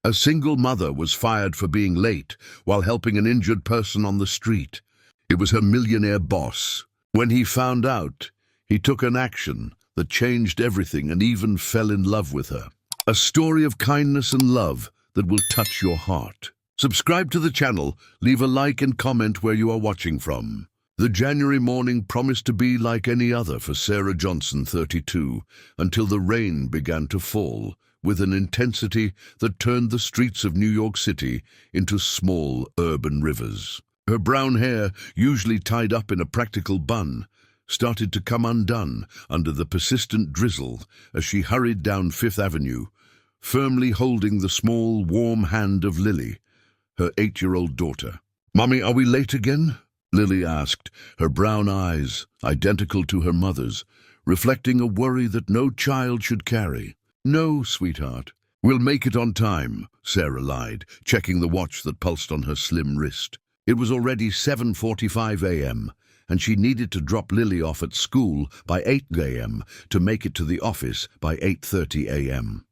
A single mother was fired for being late while helping an injured person on the street. It was her millionaire boss. When he found out, he took an action that changed everything and even fell in love with her. A story of kindness and love that will touch your heart. Subscribe to the channel, leave a like and comment where you are watching from. The January morning promised to be like any other for Sarah Johnson, 32, until the rain began to fall with an intensity that turned the streets of New York City into small urban rivers. Her brown hair, usually tied up in a practical bun, started to come undone under the persistent drizzle as she hurried down Fifth Avenue, firmly holding the small, warm hand of Lily, her 8-year-old daughter. "Mommy, are we late again?" Lily asked, her brown eyes, identical to her mother's, reflecting a worry that no child should carry. "No, sweetheart. We'll make it on time," Sarah lied, checking the watch that pulsed on her slim wrist. It was already 7:45 a.m., and she needed to drop Lily off at school by 8 a.m. to make it to the office by 8:30 a.m.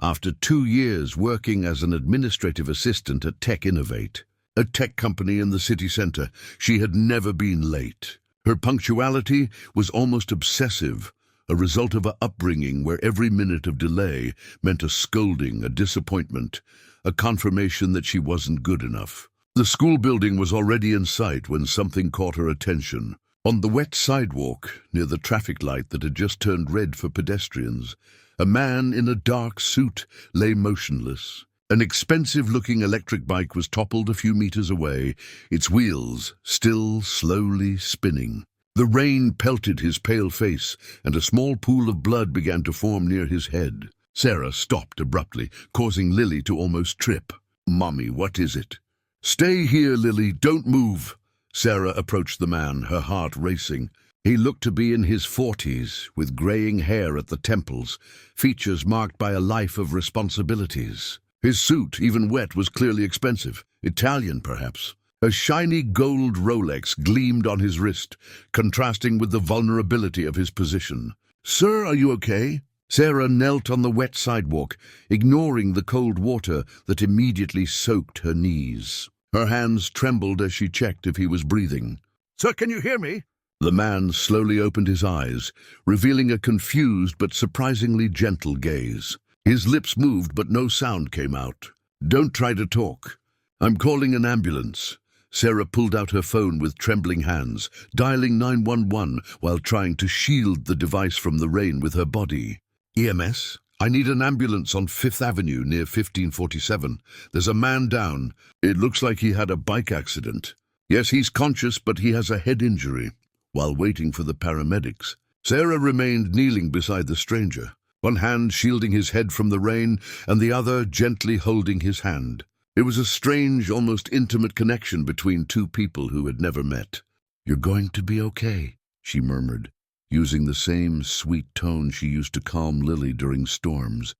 After 2 years working as an administrative assistant at Tech Innovate, a tech company in the city center, she had never been late. Her punctuality was almost obsessive, a result of an upbringing where every minute of delay meant a scolding, a disappointment, a confirmation that she wasn't good enough. The school building was already in sight when something caught her attention. On the wet sidewalk, near the traffic light that had just turned red for pedestrians, a man in a dark suit lay motionless. An expensive-looking electric bike was toppled a few meters away, its wheels still slowly spinning. The rain pelted his pale face, and a small pool of blood began to form near his head. Sarah stopped abruptly, causing Lily to almost trip. "Mommy, what is it?" "Stay here, Lily, don't move." Sarah approached the man, her heart racing. He looked to be in his 40s, with graying hair at the temples, features marked by a life of responsibilities. His suit, even wet, was clearly expensive. Italian, perhaps. A shiny gold Rolex gleamed on his wrist, contrasting with the vulnerability of his position. "Sir, are you okay?" Sarah knelt on the wet sidewalk, ignoring the cold water that immediately soaked her knees. Her hands trembled as she checked if he was breathing. "Sir, can you hear me?" The man slowly opened his eyes, revealing a confused but surprisingly gentle gaze. His lips moved, but no sound came out. "Don't try to talk. I'm calling an ambulance." Sarah pulled out her phone with trembling hands, dialing 911 while trying to shield the device from the rain with her body. "EMS? I need an ambulance on Fifth Avenue near 1547. There's a man down. It looks like he had a bike accident. Yes, he's conscious, but he has a head injury." While waiting for the paramedics, Sarah remained kneeling beside the stranger, one hand shielding his head from the rain and the other gently holding his hand. It was a strange, almost intimate connection between two people who had never met. "You're going to be okay," she murmured, using the same sweet tone she used to calm Lily during storms.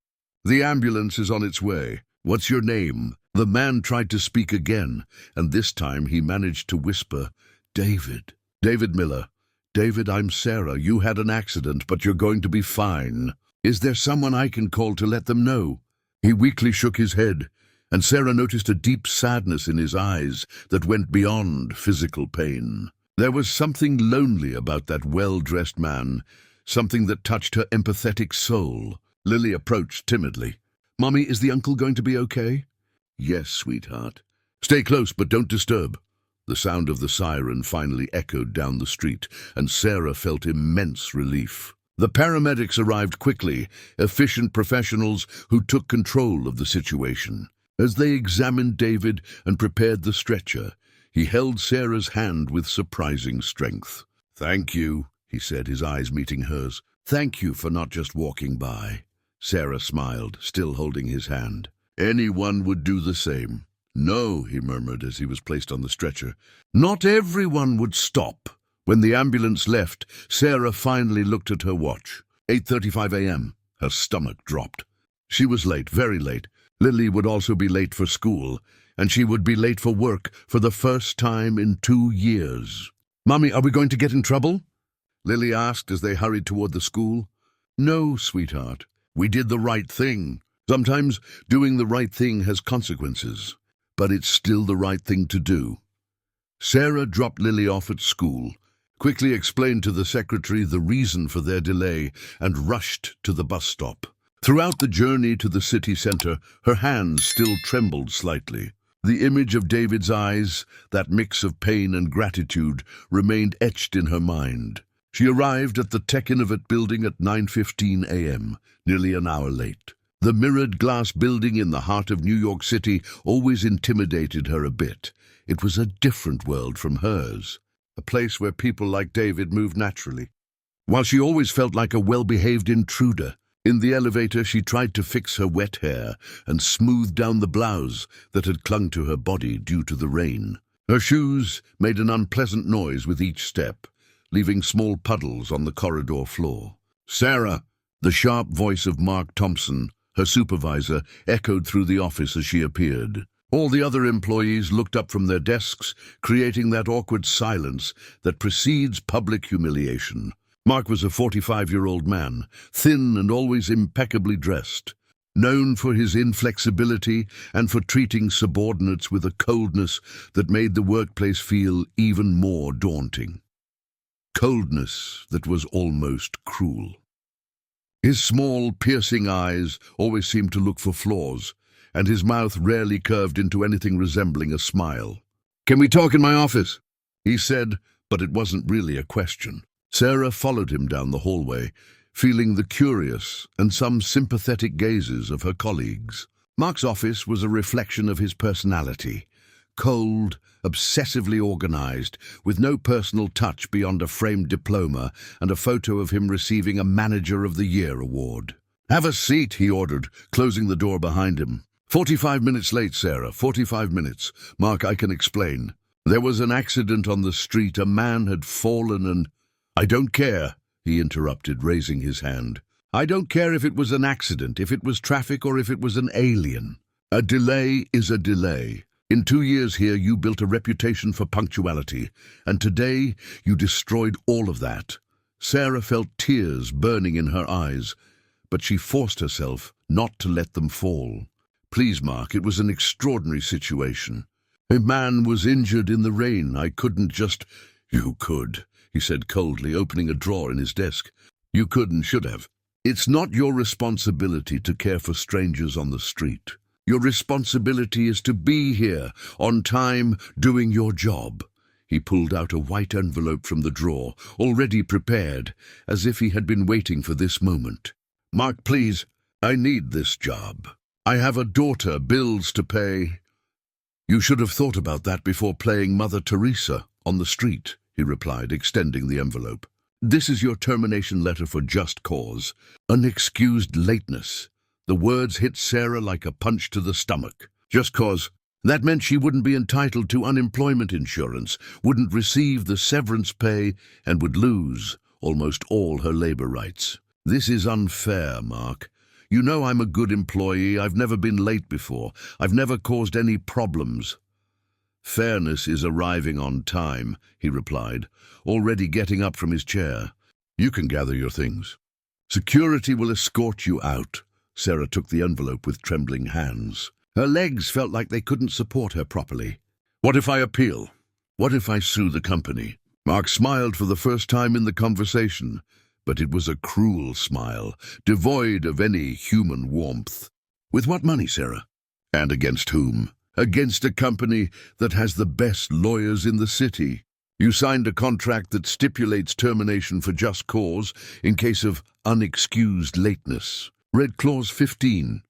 "The ambulance is on its way. What's your name?" The man tried to speak again, and this time he managed to whisper, "David. David Miller. David, I'm Sarah. You had an accident, but you're going to be fine. Is there someone I can call to let them know?" He weakly shook his head, and Sarah noticed a deep sadness in his eyes that went beyond physical pain. There was something lonely about that well-dressed man, something that touched her empathetic soul. Lily approached timidly. "Mommy, is the uncle going to be okay?" "Yes, sweetheart. Stay close, but don't disturb." The sound of the siren finally echoed down the street, and Sarah felt immense relief. The paramedics arrived quickly, efficient professionals who took control of the situation. As they examined David and prepared the stretcher, he held Sarah's hand with surprising strength. "Thank you," he said, his eyes meeting hers. "Thank you for not just walking by." Sarah smiled, still holding his hand. "Anyone would do the same." "No," he murmured as he was placed on the stretcher. "Not everyone would stop." When the ambulance left, Sarah finally looked at her watch. 8:35 a.m. Her stomach dropped. She was late, very late. Lily would also be late for school, and she would be late for work for the first time in 2 years. "Mommy, are we going to get in trouble?" Lily asked as they hurried toward the school. "No, sweetheart. We did the right thing." Sometimes doing the right thing has consequences, but it's still the right thing to do. Sarah dropped Lily off at school, quickly explained to the secretary the reason for their delay, and rushed to the bus stop. Throughout the journey to the city centre, her hands still trembled slightly. The image of David's eyes, that mix of pain and gratitude, remained etched in her mind. She arrived at the Tech Innovate building at 9:15 a.m., nearly an hour late. The mirrored glass building in the heart of New York City always intimidated her a bit. It was a different world from hers, a place where people like David moved naturally. While she always felt like a well-behaved intruder, in the elevator she tried to fix her wet hair and smooth down the blouse that had clung to her body due to the rain. Her shoes made an unpleasant noise with each step, leaving small puddles on the corridor floor. "Sarah!" The sharp voice of Mark Thompson, her supervisor, echoed through the office as she appeared. All the other employees looked up from their desks, creating that awkward silence that precedes public humiliation. Mark was a 45-year-old man, thin and always impeccably dressed, known for his inflexibility and for treating subordinates with a coldness that made the workplace feel even more daunting. Coldness that was almost cruel. His small, piercing eyes always seemed to look for flaws, and his mouth rarely curved into anything resembling a smile. "Can we talk in my office?" he said, but it wasn't really a question. Sarah followed him down the hallway, feeling the curious and some sympathetic gazes of her colleagues. Mark's office was a reflection of his personality. Cold, obsessively organized, with no personal touch beyond a framed diploma and a photo of him receiving a Manager of the Year award. "Have a seat," he ordered, closing the door behind him. 45 minutes late, Sarah, 45 minutes. Mark, I can explain. There was an accident on the street. A man had fallen and... "I don't care," he interrupted, raising his hand. "I don't care if it was an accident, if it was traffic, or if it was an alien. A delay is a delay. In 2 years here, you built a reputation for punctuality, and today you destroyed all of that." Sarah felt tears burning in her eyes, but she forced herself not to let them fall. "Please, Mark, it was an extraordinary situation. A man was injured in the rain. I couldn't just—" "You could," he said coldly, opening a drawer in his desk. "You could and should have. It's not your responsibility to care for strangers on the street. Your responsibility is to be here, on time, doing your job." He pulled out a white envelope from the drawer, already prepared, as if he had been waiting for this moment. "Mark, please, I need this job. I have a daughter, bills to pay." "You should have thought about that before playing Mother Teresa on the street," he replied, extending the envelope. "This is your termination letter for just cause. Unexcused lateness." The words hit Sarah like a punch to the stomach. Just cause. That meant she wouldn't be entitled to unemployment insurance, wouldn't receive the severance pay, and would lose almost all her labor rights. "This is unfair, Mark. You know I'm a good employee. I've never been late before. I've never caused any problems." "Fairness is arriving on time," he replied, already getting up from his chair. "You can gather your things. Security will escort you out." Sarah took the envelope with trembling hands. Her legs felt like they couldn't support her properly. "What if I appeal? What if I sue the company?" Mark smiled for the first time in the conversation, but it was a cruel smile, devoid of any human warmth. "With what money, Sarah? And against whom?" "Against a company that has the best lawyers in the city. You signed a contract that stipulates termination for just cause in case of unexcused lateness. Read Clause 15.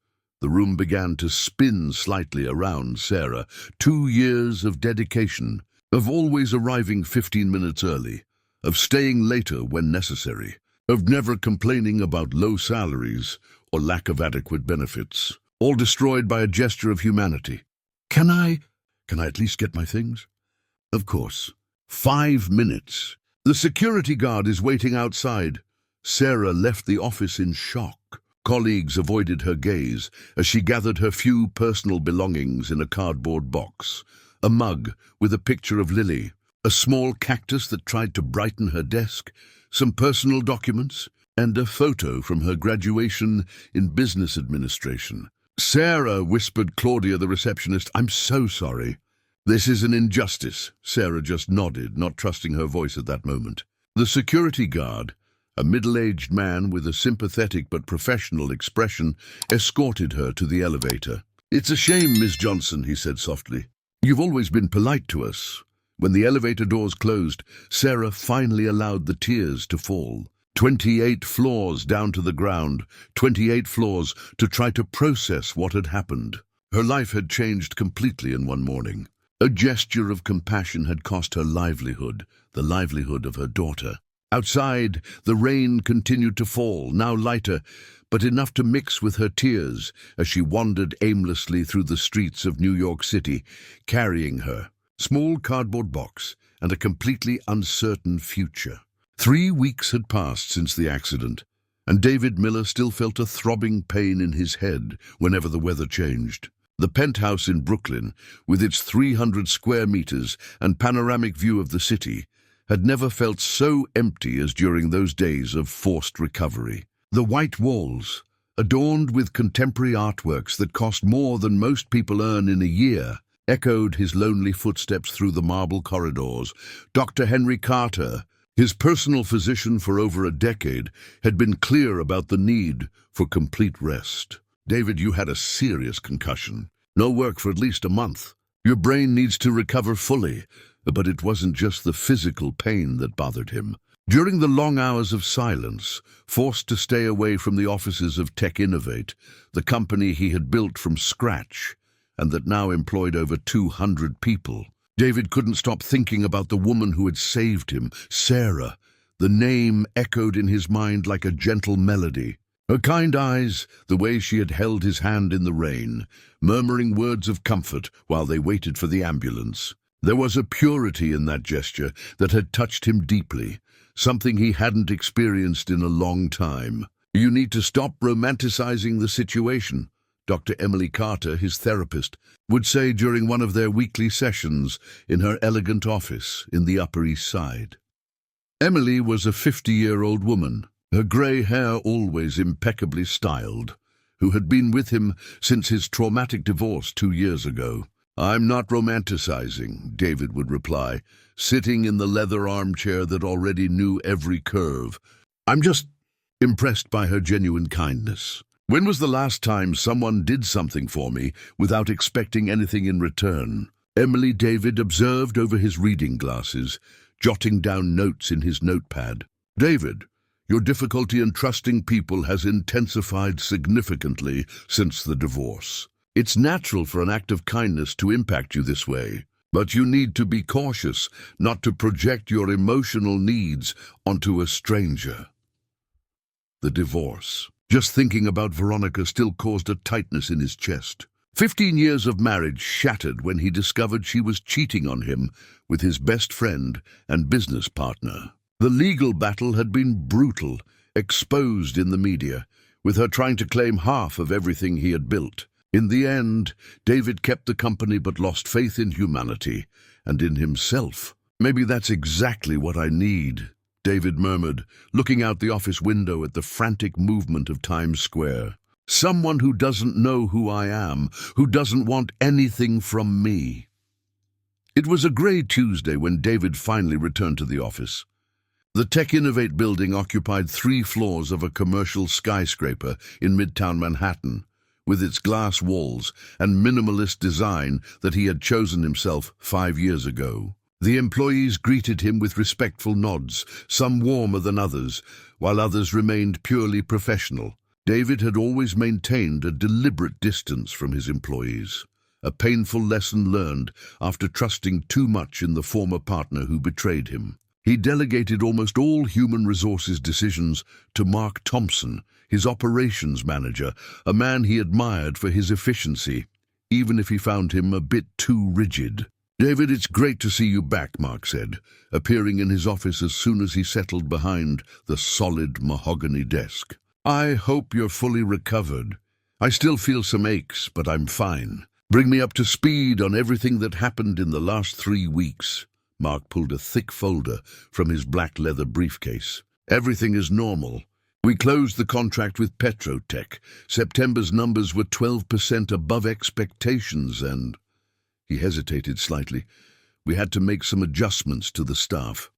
The room began to spin slightly around Sarah. 2 years of dedication, of always arriving 15 minutes early, of staying later when necessary, of never complaining about low salaries or lack of adequate benefits, all destroyed by a gesture of humanity. Can I at least get my things?" "Of course." 5 minutes. "The security guard is waiting outside." Sarah left the office in shock. Colleagues avoided her gaze as she gathered her few personal belongings in a cardboard box. A mug with a picture of Lily, a small cactus that tried to brighten her desk, some personal documents, and a photo from her graduation in business administration. "Sarah," whispered Claudia, the receptionist, "I'm so sorry." "This is an injustice." Sarah just nodded, not trusting her voice at that moment. The security guard, a middle-aged man with a sympathetic but professional expression, escorted her to the elevator. "It's a shame, Miss Johnson," he said softly. "You've always been polite to us." When the elevator doors closed, Sarah finally allowed the tears to fall. 28 floors down to the ground, 28 floors to try to process what had happened. Her life had changed completely in one morning. A gesture of compassion had cost her livelihood, the livelihood of her daughter. Outside, the rain continued to fall, now lighter, but enough to mix with her tears as she wandered aimlessly through the streets of New York City, carrying her small cardboard box and a completely uncertain future. 3 weeks had passed since the accident, and David Miller still felt a throbbing pain in his head whenever the weather changed. The penthouse in Brooklyn, with its 300 square meters and panoramic view of the city, had never felt so empty as during those days of forced recovery. The white walls, adorned with contemporary artworks that cost more than most people earn in a year, echoed his lonely footsteps through the marble corridors. Dr. Henry Carter, his personal physician for over a decade, had been clear about the need for complete rest. "David, you had a serious concussion. No work for at least a month. Your brain needs to recover fully." But it wasn't just the physical pain that bothered him. During the long hours of silence, forced to stay away from the offices of Tech Innovate, the company he had built from scratch, and that now employed over 200 people, David couldn't stop thinking about the woman who had saved him, Sarah. The name echoed in his mind like a gentle melody. Her kind eyes, the way she had held his hand in the rain, murmuring words of comfort while they waited for the ambulance. There was a purity in that gesture that had touched him deeply, something he hadn't experienced in a long time. "You need to stop romanticizing the situation," Dr. Emily Carter, his therapist, would say during one of their weekly sessions in her elegant office in the Upper East Side. Emily was a 50-year-old woman, her grey hair always impeccably styled, who had been with him since his traumatic divorce 2 years ago. "I'm not romanticizing," David would reply, sitting in the leather armchair that already knew every curve. "I'm just impressed by her genuine kindness. When was the last time someone did something for me without expecting anything in return?" Emily David observed over his reading glasses, jotting down notes in his notepad. "David, your difficulty in trusting people has intensified significantly since the divorce. It's natural for an act of kindness to impact you this way, but you need to be cautious not to project your emotional needs onto a stranger." The divorce. Just thinking about Veronica still caused a tightness in his chest. 15 years of marriage shattered when he discovered she was cheating on him with his best friend and business partner. The legal battle had been brutal, exposed in the media, with her trying to claim half of everything he had built. In the end, David kept the company but lost faith in humanity and in himself. "Maybe that's exactly what I need," David murmured, looking out the office window at the frantic movement of Times Square. "Someone who doesn't know who I am, who doesn't want anything from me." It was a grey Tuesday when David finally returned to the office. The Tech Innovate building occupied 3 floors of a commercial skyscraper in Midtown Manhattan, with its glass walls and minimalist design that he had chosen himself 5 years ago. The employees greeted him with respectful nods, some warmer than others, while others remained purely professional. David had always maintained a deliberate distance from his employees, a painful lesson learned after trusting too much in the former partner who betrayed him. He delegated almost all human resources decisions to Mark Thompson, his operations manager, a man he admired for his efficiency, even if he found him a bit too rigid. "David, it's great to see you back," Mark said, appearing in his office as soon as he settled behind the solid mahogany desk. "I hope you're fully recovered. I still feel some aches, but I'm fine. Bring me up to speed on everything that happened in the last 3 weeks. Mark pulled a thick folder from his black leather briefcase. "Everything is normal. We closed the contract with Petrotech. September's numbers were 12% above expectations and—" He hesitated slightly. "We had to make some adjustments to the staff."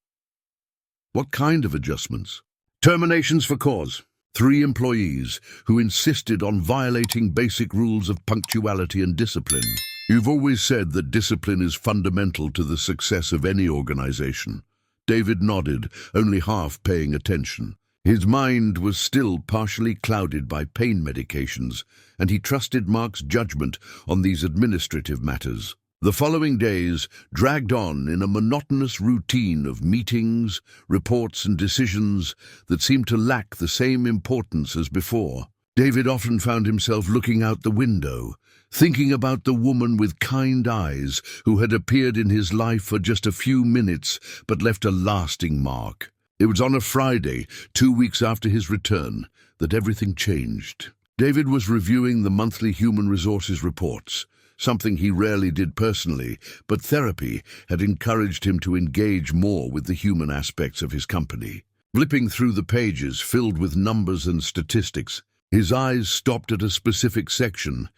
"What kind of adjustments?" "Terminations for cause. 3 employees who insisted on violating basic rules of punctuality and discipline. You've always said that discipline is fundamental to the success of any organization." David nodded, only half paying attention. His mind was still partially clouded by pain medications, and he trusted Mark's judgment on these administrative matters. The following days dragged on in a monotonous routine of meetings, reports, and decisions that seemed to lack the same importance as before. David often found himself looking out the window, thinking about the woman with kind eyes who had appeared in his life for just a few minutes but left a lasting mark. It was on a Friday, 2 weeks after his return, that everything changed. David was reviewing the monthly human resources reports, something he rarely did personally, but therapy had encouraged him to engage more with the human aspects of his company. Flipping through the pages filled with numbers and statistics, his eyes stopped at a specific section: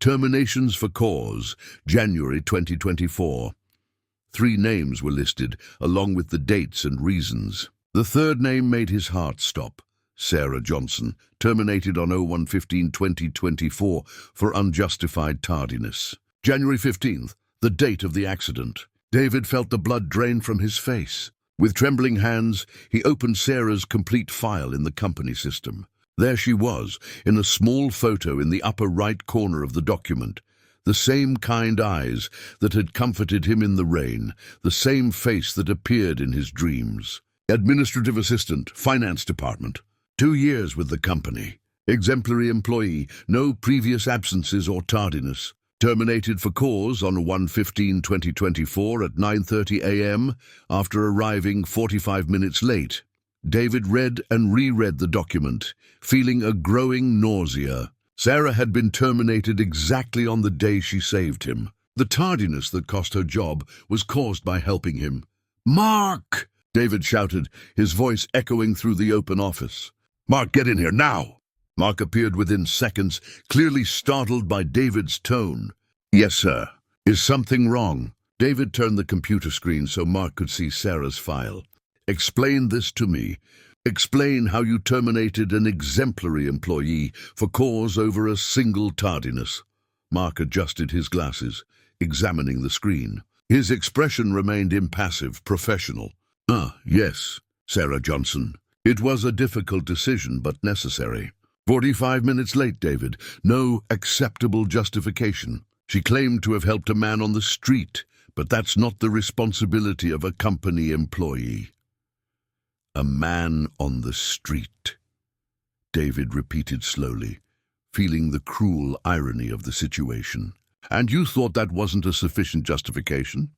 Terminations for cause, January 2024. 3 names were listed, along with the dates and reasons. The third name made his heart stop. Sarah Johnson, terminated on 01/15/2024 for unjustified tardiness. January 15th, the date of the accident. David felt the blood drain from his face. With trembling hands, he opened Sarah's complete file in the company system. There she was, in a small photo in the upper right corner of the document. The same kind eyes that had comforted him in the rain, the same face that appeared in his dreams. Administrative assistant, finance department. 2 years with the company. Exemplary employee, no previous absences or tardiness. Terminated for cause on 01/15/2024 at 9:30 a.m. after arriving 45 minutes late. David read and reread the document, feeling a growing nausea. Sarah had been terminated exactly on the day she saved him. The tardiness that cost her job was caused by helping him. "Mark!" David shouted, his voice echoing through the open office. "Mark, get in here, now!" Mark appeared within seconds, clearly startled by David's tone. "Yes, sir. Is something wrong?" David turned the computer screen so Mark could see Sarah's file. "Explain this to me. Explain how you terminated an exemplary employee for cause over a single tardiness." Mark adjusted his glasses, examining the screen. His expression remained impassive, professional. Yes, Sarah Johnson. It was a difficult decision, but necessary. 45 minutes late, David. No acceptable justification. She claimed to have helped a man on the street, but that's not the responsibility of a company employee. A man on the street, David repeated slowly, feeling the cruel irony of the situation. And you thought that wasn't a sufficient justification?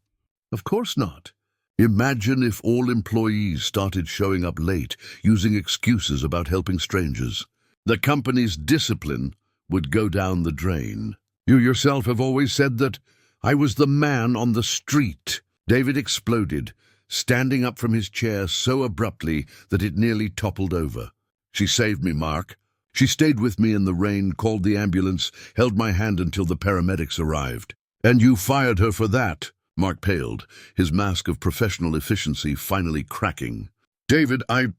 Of course not. Imagine if all employees started showing up late, using excuses about helping strangers. The company's discipline would go down the drain. You yourself have always said that I was the man on the street. David exploded, standing up from his chair so abruptly that it nearly toppled over. She saved me, Mark. She stayed with me in the rain, called the ambulance, held my hand until the paramedics arrived. And you fired her for that. Mark paled, his mask of professional efficiency finally cracking. David, I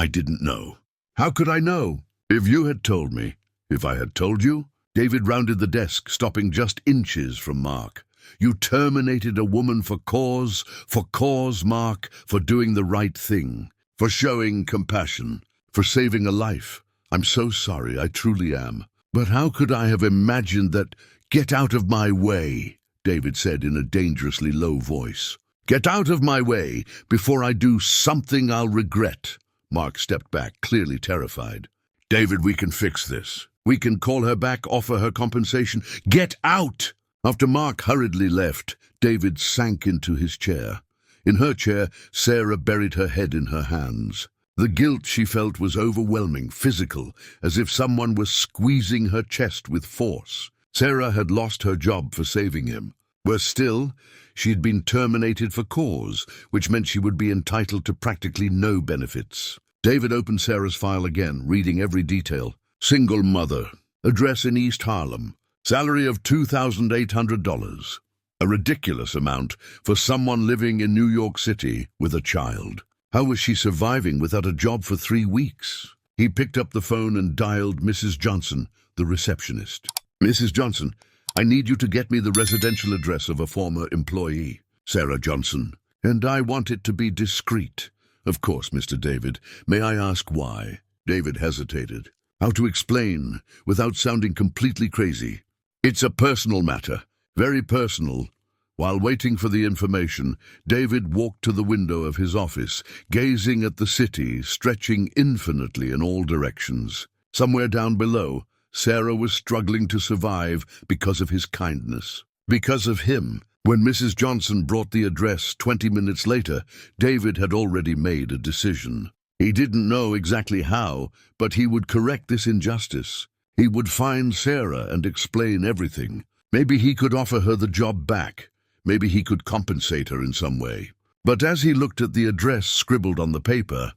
didn't know. How could I know? If you had told me. If I had told you? David rounded the desk, stopping just inches from Mark. You terminated a woman for cause, Mark, for doing the right thing, for showing compassion, for saving a life. I'm so sorry, I truly am. But how could I have imagined that? Get out of my way, David said in a dangerously low voice. Get out of my way before I do something I'll regret. Mark stepped back, clearly terrified. David, we can fix this. We can call her back, offer her compensation. Get out! After Mark hurriedly left, David sank into his chair. In her chair, Sarah buried her head in her hands. The guilt she felt was overwhelming, physical, as if someone was squeezing her chest with force. Sarah had lost her job for saving him. Worse still, she had been terminated for cause, which meant she would be entitled to practically no benefits. David opened Sarah's file again, reading every detail. Single mother. Address in East Harlem. Salary of $2,800. A ridiculous amount for someone living in New York City with a child. How was she surviving without a job for 3 weeks? He picked up the phone and dialed Mrs. Johnson, the receptionist. Mrs. Johnson, I need you to get me the residential address of a former employee. Sarah Johnson. And I want it to be discreet. Of course, Mr. David. May I ask why? David hesitated. How to explain without sounding completely crazy? It's a personal matter. Very personal. While waiting for the information, David walked to the window of his office, gazing at the city, stretching infinitely in all directions. Somewhere down below, Sarah was struggling to survive because of his kindness. Because of him. When Mrs. Johnson brought the address 20 minutes later, David had already made a decision. He didn't know exactly how, but he would correct this injustice. He would find Sarah and explain everything. Maybe he could offer her the job back. Maybe he could compensate her in some way. But as he looked at the address scribbled on the paper,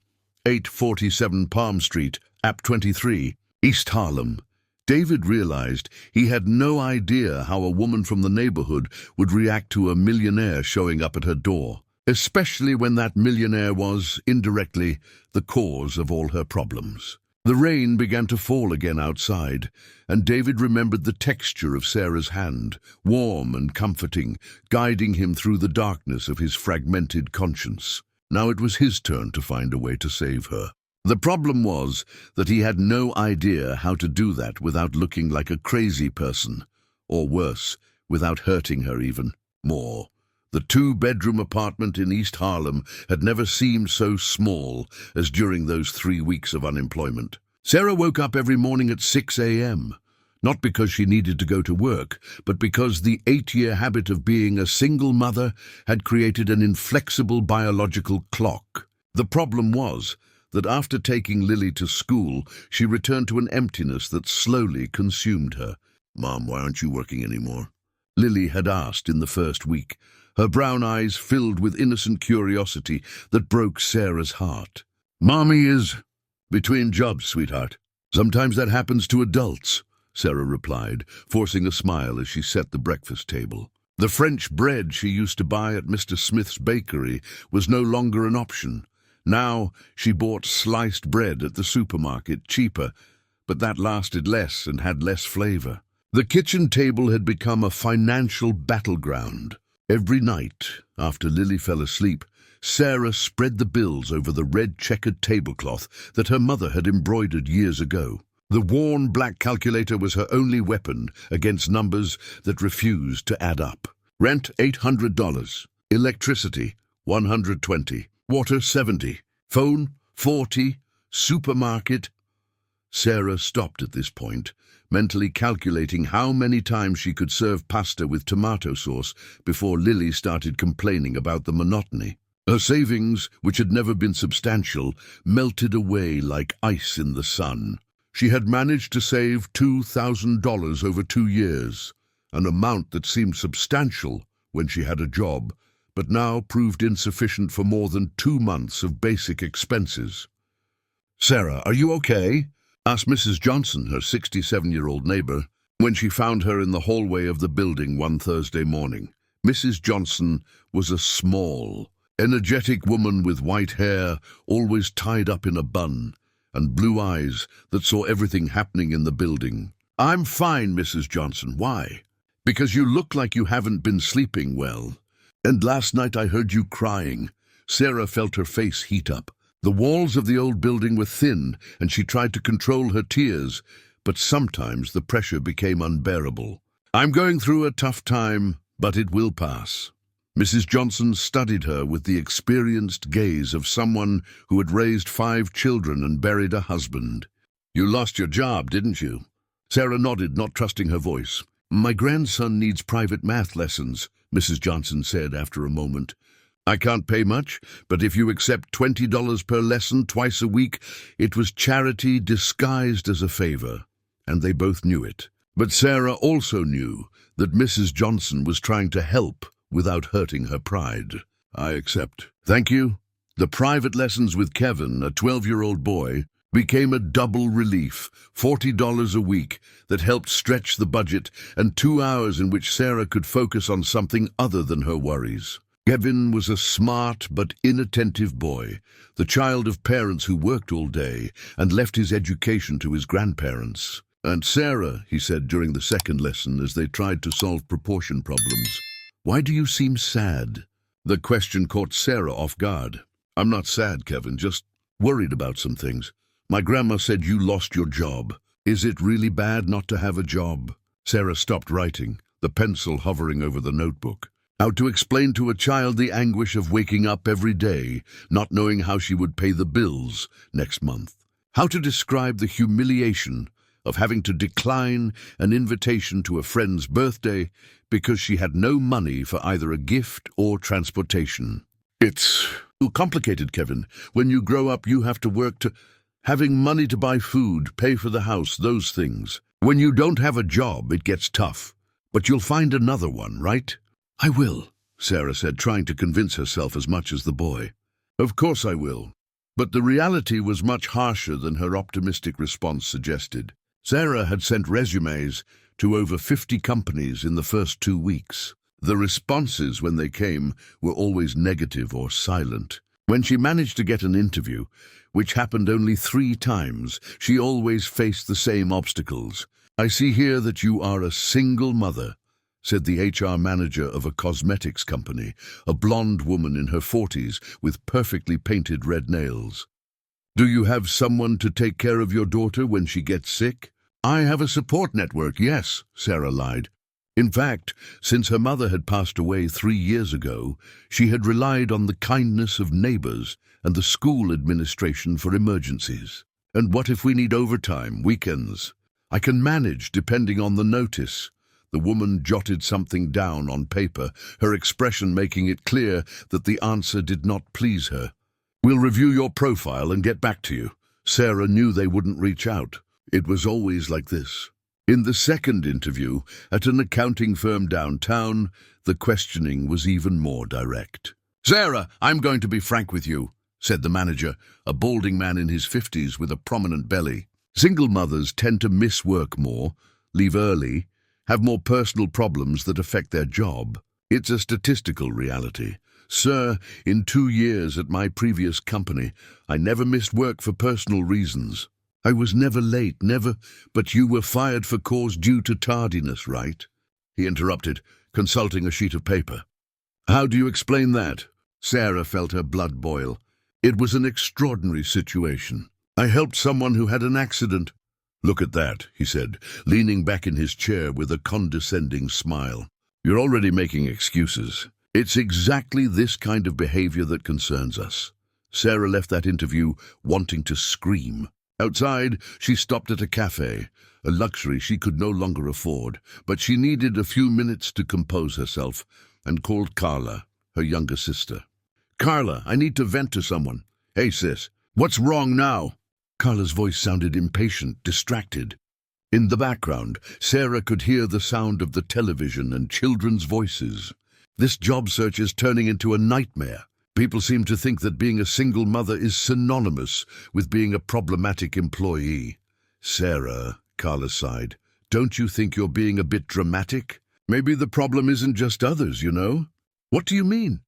847 Palm Street, App 23, East Harlem, David realized he had no idea how a woman from the neighborhood would react to a millionaire showing up at her door, especially when that millionaire was, indirectly, the cause of all her problems. The rain began to fall again outside, and David remembered the texture of Sarah's hand, warm and comforting, guiding him through the darkness of his fragmented conscience. Now it was his turn to find a way to save her. The problem was that he had no idea how to do that without looking like a crazy person, or worse, without hurting her even more. The 2-bedroom apartment in East Harlem had never seemed so small as during those 3 weeks of unemployment. Sarah woke up every morning at 6 a.m., not because she needed to go to work, but because the 8-year habit of being a single mother had created an inflexible biological clock. The problem was that after taking Lily to school, she returned to an emptiness that slowly consumed her. "Mom, why aren't you working anymore?" Lily had asked in the first week, her brown eyes filled with innocent curiosity that broke Sarah's heart. "Mommy is between jobs, sweetheart. Sometimes that happens to adults," Sarah replied, forcing a smile as she set the breakfast table. The French bread she used to buy at Mr. Smith's bakery was no longer an option. Now she bought sliced bread at the supermarket, cheaper, but that lasted less and had less flavor. The kitchen table had become a financial battleground. Every night, after Lily fell asleep, Sarah spread the bills over the red checkered tablecloth that her mother had embroidered years ago. The worn black calculator was her only weapon against numbers that refused to add up. Rent $800, electricity $120, water $70, phone $40, supermarket. Sarah stopped at this point, mentally calculating how many times she could serve pasta with tomato sauce before Lily started complaining about the monotony. Her savings, which had never been substantial, melted away like ice in the sun. She had managed to save $2,000 over 2 years, an amount that seemed substantial when she had a job, but now proved insufficient for more than 2 months of basic expenses. "Sarah, are you okay?" asked Mrs. Johnson, her 67-year-old neighbor, when she found her in the hallway of the building one Thursday morning. Mrs. Johnson was a small, energetic woman with white hair, always tied up in a bun, and blue eyes that saw everything happening in the building. "I'm fine, Mrs. Johnson. Why?" "Because you look like you haven't been sleeping well. And last night I heard you crying." Sarah felt her face heat up. The walls of the old building were thin, and she tried to control her tears, but sometimes the pressure became unbearable. "I'm going through a tough time, but it will pass." Mrs. Johnson studied her with the experienced gaze of someone who had raised 5 children and buried a husband. "You lost your job, didn't you?" Sarah nodded, not trusting her voice. "My grandson needs private math lessons," Mrs. Johnson said after a moment. "I can't pay much, but if you accept $20 per lesson twice a week, it was charity disguised as a favor." And they both knew it. But Sarah also knew that Mrs. Johnson was trying to help without hurting her pride. "I accept." "Thank you." The private lessons with Kevin, a 12-year-old boy, became a double relief, $40 a week, that helped stretch the budget, and 2 hours in which Sarah could focus on something other than her worries. Kevin was a smart but inattentive boy, the child of parents who worked all day and left his education to his grandparents. "And Sarah," he said during the second lesson as they tried to solve proportion problems, "why do you seem sad?" The question caught Sarah off guard. "I'm not sad, Kevin, just worried about some things. My grandma said you lost your job. Is it really bad not to have a job?" Sarah stopped writing, the pencil hovering over the notebook. How to explain to a child the anguish of waking up every day, not knowing how she would pay the bills next month. How to describe the humiliation of having to decline an invitation to a friend's birthday because she had no money for either a gift or transportation. "It's too complicated, Kevin. When you grow up, you have to work to having money to buy food, pay for the house, those things. When you don't have a job, it gets tough. But you'll find another one, right?" "I will," Sarah said, trying to convince herself as much as the boy. "Of course I will." But the reality was much harsher than her optimistic response suggested. Sarah had sent resumes to over 50 companies in the first 2 weeks. The responses, when they came, were always negative or silent. When she managed to get an interview, which happened only 3 times, she always faced the same obstacles. "I see here that you are a single mother," said the HR manager of a cosmetics company, a blonde woman in her 40s with perfectly painted red nails. "Do you have someone to take care of your daughter when she gets sick?" "I have a support network, yes," Sarah lied. In fact, since her mother had passed away 3 years ago, she had relied on the kindness of neighbors and the school administration for emergencies. "And what if we need overtime, weekends?" "I can manage depending on the notice." The woman jotted something down on paper, her expression making it clear that the answer did not please her. "We'll review your profile and get back to you." Sarah knew they wouldn't reach out. It was always like this. In the second interview, at an accounting firm downtown, the questioning was even more direct. "Sarah, I'm going to be frank with you," said the manager, a balding man in his 50s with a prominent belly. "Single mothers tend to miss work more, leave early, have more personal problems that affect their job. It's a statistical reality. Sir, in 2 years at my previous company, I never missed work for personal reasons. I was never late, never, but you were fired for cause due to tardiness, right?" He interrupted, consulting a sheet of paper. "How do you explain that?" Sarah felt her blood boil. "It was an extraordinary situation. I helped someone who had an accident." "Look at that," he said, leaning back in his chair with a condescending smile. "You're already making excuses. It's exactly this kind of behavior that concerns us." Sarah left that interview wanting to scream. Outside, she stopped at a cafe, a luxury she could no longer afford, but she needed a few minutes to compose herself, and called Carla, her younger sister. "Carla, I need to vent to someone." "Hey, sis, what's wrong now?" Carla's voice sounded impatient, distracted. In the background, Sarah could hear the sound of the television and children's voices. "This job search is turning into a nightmare. People seem to think that being a single mother is synonymous with being a problematic employee." "Sarah," Carla sighed, "don't you think you're being a bit dramatic? Maybe the problem isn't just others, you know?" "What do you mean?"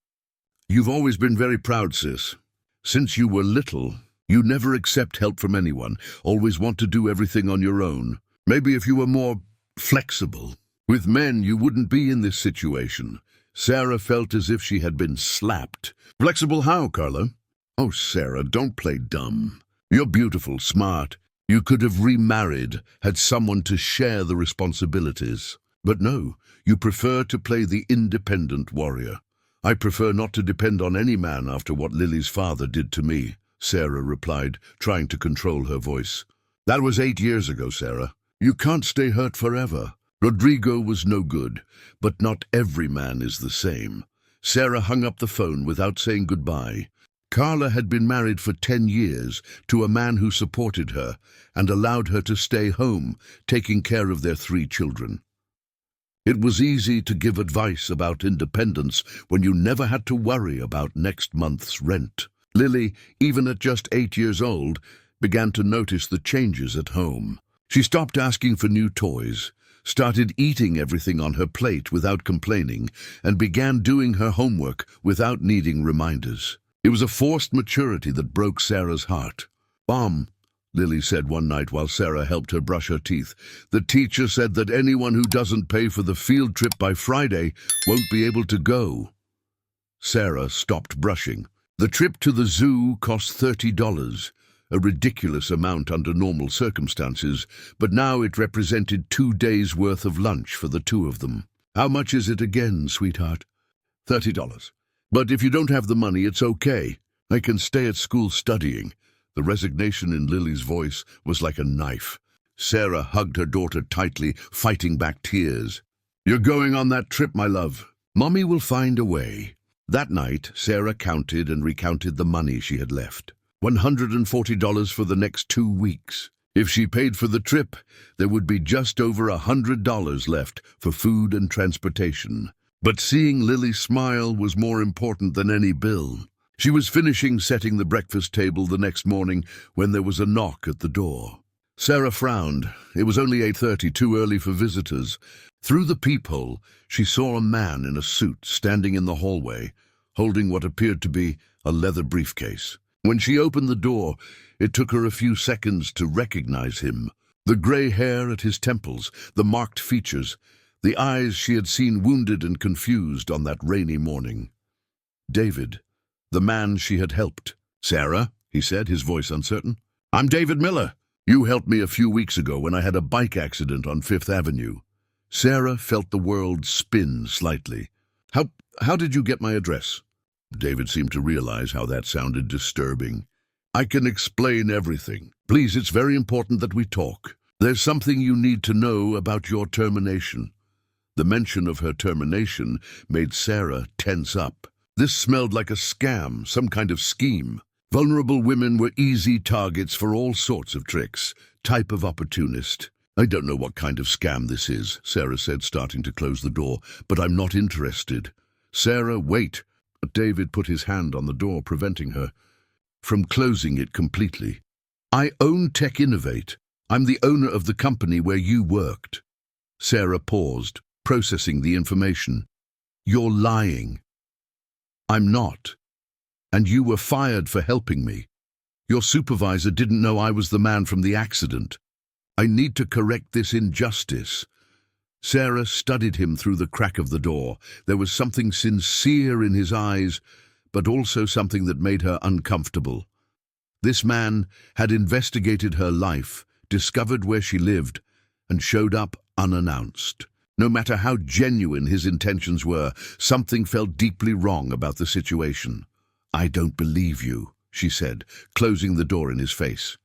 "You've always been very proud, sis. Since you were little, you never accept help from anyone, always want to do everything on your own. Maybe if you were more flexible. With men, you wouldn't be in this situation." Sarah felt as if she had been slapped. "Flexible how, Carla?" "Oh, Sarah, don't play dumb. You're beautiful, smart. You could have remarried, had someone to share the responsibilities. But no, you prefer to play the independent warrior." "I prefer not to depend on any man after what Lily's father did to me," Sarah replied, trying to control her voice. "That was 8 years ago, Sarah. You can't stay hurt forever. Rodrigo was no good, but not every man is the same." Sarah hung up the phone without saying goodbye. Carla had been married for 10 years to a man who supported her and allowed her to stay home, taking care of their 3 children. It was easy to give advice about independence when you never had to worry about next month's rent. Lily, even at just 8 years old, began to notice the changes at home. She stopped asking for new toys, started eating everything on her plate without complaining, and began doing her homework without needing reminders. It was a forced maturity that broke Sarah's heart. "Mom," Lily said one night while Sarah helped her brush her teeth, "the teacher said that anyone who doesn't pay for the field trip by Friday won't be able to go." Sarah stopped brushing. The trip to the zoo cost $30, a ridiculous amount under normal circumstances, but now it represented 2 days' worth of lunch for the two of them. "How much is it again, sweetheart?" $30. "But if you don't have the money, it's okay. I can stay at school studying." The resignation in Lily's voice was like a knife. Sarah hugged her daughter tightly, fighting back tears. "You're going on that trip, my love. Mommy will find a way." That night, Sarah counted and recounted the money she had left. $140 for the next 2 weeks. If she paid for the trip, there would be just over $100 left for food and transportation. But seeing Lily smile was more important than any bill. She was finishing setting the breakfast table the next morning when there was a knock at the door. Sarah frowned. It was only 8:30, too early for visitors. Through the peephole, she saw a man in a suit standing in the hallway, holding what appeared to be a leather briefcase. When she opened the door, it took her a few seconds to recognize him. The gray hair at his temples, the marked features, the eyes she had seen wounded and confused on that rainy morning. David, the man she had helped. "Sarah," he said, his voice uncertain. "I'm David Miller. You helped me a few weeks ago when I had a bike accident on 5th Avenue. Sarah felt the world spin slightly. How did you get my address?" David seemed to realize how that sounded disturbing. "I can explain everything. Please, it's very important that we talk. There's something you need to know about your termination." The mention of her termination made Sarah tense up. This smelled like a scam, some kind of scheme. Vulnerable women were easy targets for all sorts of tricks. Type of opportunist. "I don't know what kind of scam this is," Sarah said, starting to close the door, "but I'm not interested." "Sarah, wait." David put his hand on the door, preventing her from closing it completely. "I own Tech Innovate. I'm the owner of the company where you worked." Sarah paused, processing the information. "You're lying." "I'm not. And you were fired for helping me. Your supervisor didn't know I was the man from the accident. I need to correct this injustice." Sarah studied him through the crack of the door. There was something sincere in his eyes, but also something that made her uncomfortable. This man had investigated her life, discovered where she lived, and showed up unannounced. No matter how genuine his intentions were, something felt deeply wrong about the situation. "I don't believe you," she said, closing the door in his face.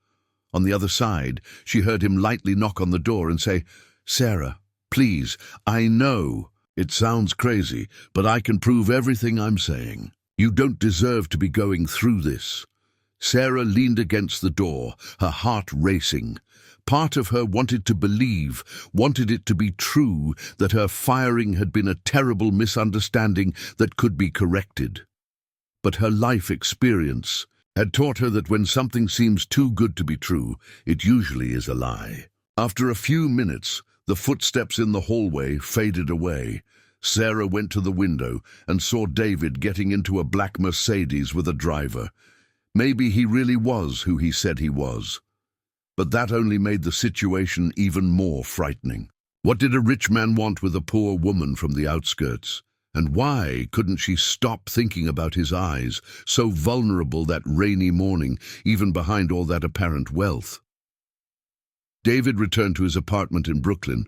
On the other side, she heard him lightly knock on the door and say, "Sarah, please, I know it sounds crazy, but I can prove everything I'm saying. You don't deserve to be going through this." Sarah leaned against the door, her heart racing. Part of her wanted to believe, wanted it to be true, that her firing had been a terrible misunderstanding that could be corrected. But her life experience had taught her that when something seems too good to be true, it usually is a lie. After a few minutes, the footsteps in the hallway faded away. Sarah went to the window and saw David getting into a black Mercedes with a driver. Maybe he really was who he said he was. But that only made the situation even more frightening. What did a rich man want with a poor woman from the outskirts? And why couldn't she stop thinking about his eyes, so vulnerable that rainy morning, even behind all that apparent wealth? David returned to his apartment in Brooklyn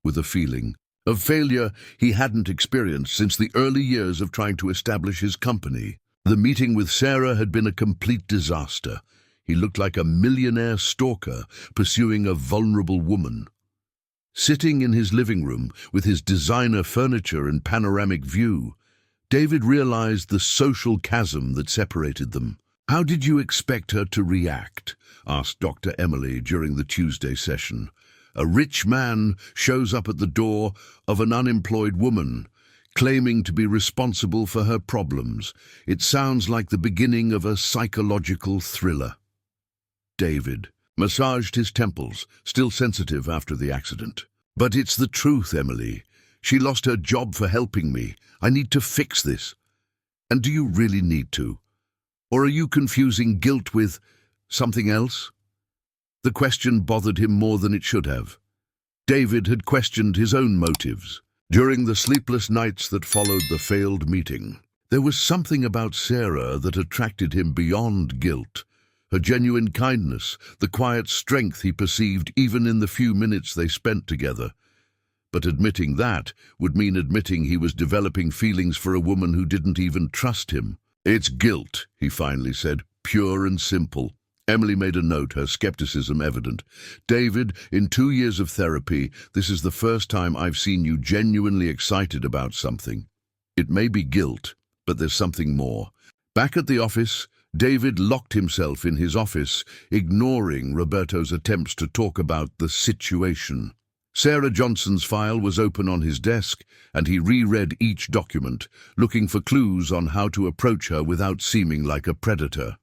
with a feeling of failure he hadn't experienced since the early years of trying to establish his company. The meeting with Sarah had been a complete disaster. He looked like a millionaire stalker pursuing a vulnerable woman. Sitting in his living room with his designer furniture and panoramic view, David realized the social chasm that separated them. "How did you expect her to react?" asked Dr. Emily during the Tuesday session. "A rich man shows up at the door of an unemployed woman, claiming to be responsible for her problems. It sounds like the beginning of a psychological thriller. David massaged his temples, still sensitive after the accident. But it's the truth, Emily. She lost her job for helping me. I need to fix this. And do you really need to? Or are you confusing guilt with something else? The question bothered him more than it should have. David had questioned his own motives. During the sleepless nights that followed the failed meeting, there was something about Sarah that attracted him beyond guilt. Her genuine kindness, the quiet strength he perceived even in the few minutes they spent together. But admitting that would mean admitting he was developing feelings for a woman who didn't even trust him. It's guilt, he finally said, pure and simple. Emily made a note, her skepticism evident. David, in 2 years of therapy, this is the first time I've seen you genuinely excited about something. It may be guilt, but there's something more. Back at the office, David locked himself in his office, ignoring Roberto's attempts to talk about the situation. Sarah Johnson's file was open on his desk, and he reread each document, looking for clues on how to approach her without seeming like a predator.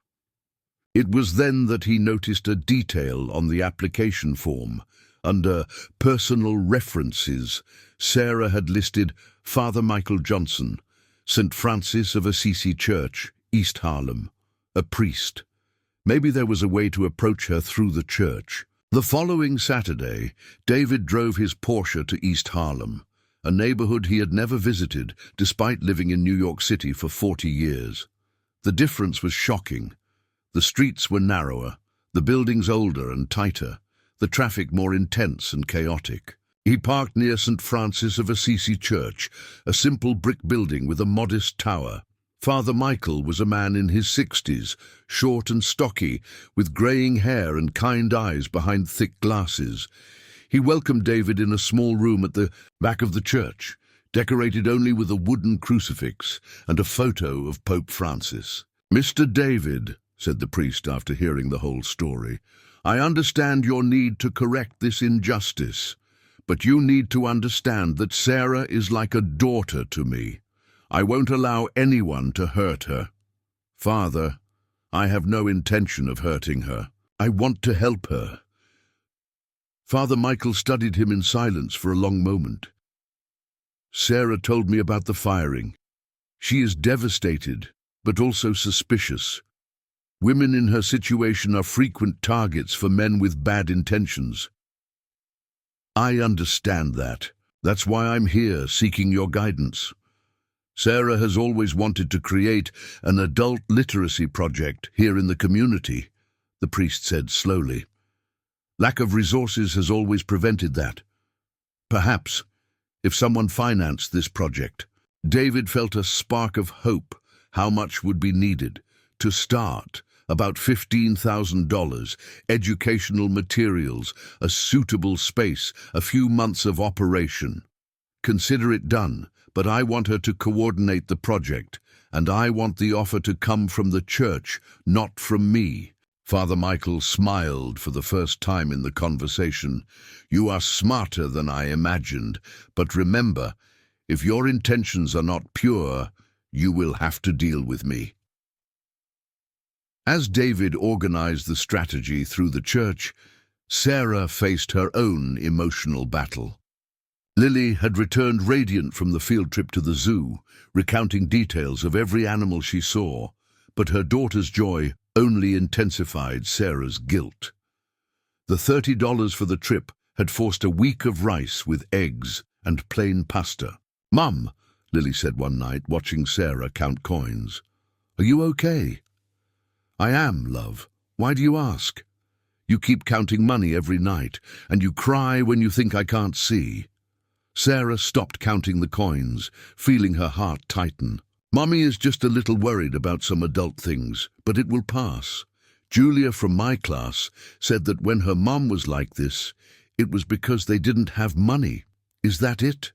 It was then that he noticed a detail on the application form. Under personal references, Sarah had listed Father Michael Johnson, St. Francis of Assisi Church, East Harlem, a priest. Maybe there was a way to approach her through the church. The following Saturday, David drove his Porsche to East Harlem, a neighborhood he had never visited despite living in New York City for 40 years. The difference was shocking. The streets were narrower, the buildings older and tighter, the traffic more intense and chaotic. He parked near St. Francis of Assisi Church, a simple brick building with a modest tower. Father Michael was a man in his 60s, short and stocky, with graying hair and kind eyes behind thick glasses. He welcomed David in a small room at the back of the church, decorated only with a wooden crucifix and a photo of Pope Francis. "Mr. David," said the priest after hearing the whole story, "I understand your need to correct this injustice, but you need to understand that Sarah is like a daughter to me. I won't allow anyone to hurt her. Father, I have no intention of hurting her. I want to help her." Father Michael studied him in silence for a long moment. "Sarah told me about the firing. She is devastated, but also suspicious. Women in her situation are frequent targets for men with bad intentions. I understand that. That's why I'm here, seeking your guidance. Sarah has always wanted to create an adult literacy project here in the community," the priest said slowly. "Lack of resources has always prevented that. Perhaps, if someone financed this project." David felt a spark of hope. How much would be needed? To start, about $15,000, educational materials, a suitable space, a few months of operation. "Consider it done, but I want her to coordinate the project, and I want the offer to come from the church, not from me." Father Michael smiled for the first time in the conversation. "You are smarter than I imagined, but remember, if your intentions are not pure, you will have to deal with me." As David organized the strategy through the church, Sarah faced her own emotional battle. Lily had returned radiant from the field trip to the zoo, recounting details of every animal she saw, but her daughter's joy only intensified Sarah's guilt. The $30 for the trip had forced a week of rice with eggs and plain pasta. "Mum," Lily said one night, watching Sarah count coins, "are you okay?" "I am, love. Why do you ask?" "You keep counting money every night, and you cry when you think I can't see." Sarah stopped counting the coins, feeling her heart tighten. "Mommy is just a little worried about some adult things, but it will pass. Julia from my class said that when her mom was like this, it was because they didn't have money. Is that it?"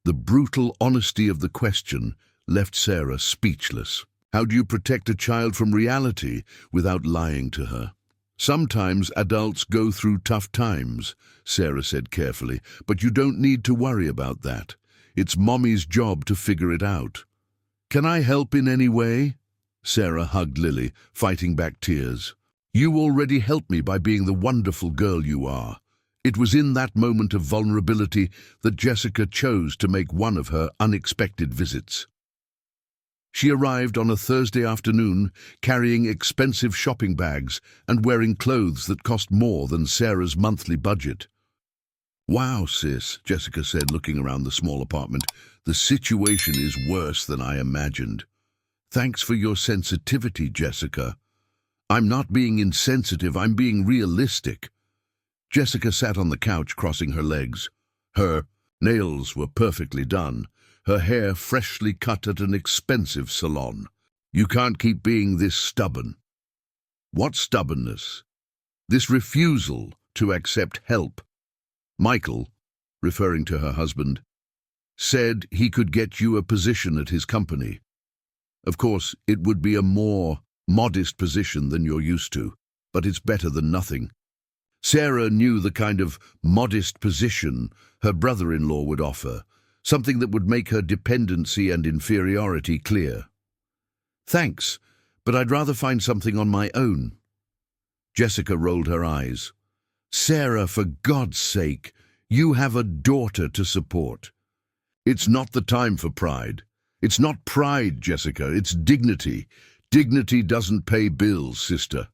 The brutal honesty of the question left Sarah speechless. How do you protect a child from reality without lying to her? "Sometimes adults go through tough times," Sarah said carefully, "but you don't need to worry about that. It's Mommy's job to figure it out. Can I help in any way? Sarah hugged Lily, fighting back tears. You already helped me by being the wonderful girl you are. It was in that moment of vulnerability that Jessica chose to make one of her unexpected visits. She arrived on a Thursday afternoon, carrying expensive shopping bags and wearing clothes that cost more than Sarah's monthly budget. Wow, sis, Jessica said, looking around the small apartment. The situation is worse than I imagined. Thanks for your sensitivity, Jessica. I'm not being insensitive, I'm being realistic. Jessica sat on the couch, crossing her legs. Her nails were perfectly done, her hair freshly cut at an expensive salon. You can't keep being this stubborn. What stubbornness? This refusal to accept help. Michael, referring to her husband, said he could get you a position at his company. Of course, it would be a more modest position than you're used to, but it's better than nothing. Sarah knew the kind of modest position her brother-in-law would offer, something that would make her dependency and inferiority clear. Thanks, but I'd rather find something on my own. Jessica rolled her eyes. Sarah, for God's sake, you have a daughter to support. It's not the time for pride. It's not pride, Jessica, it's dignity. Dignity doesn't pay bills, sister.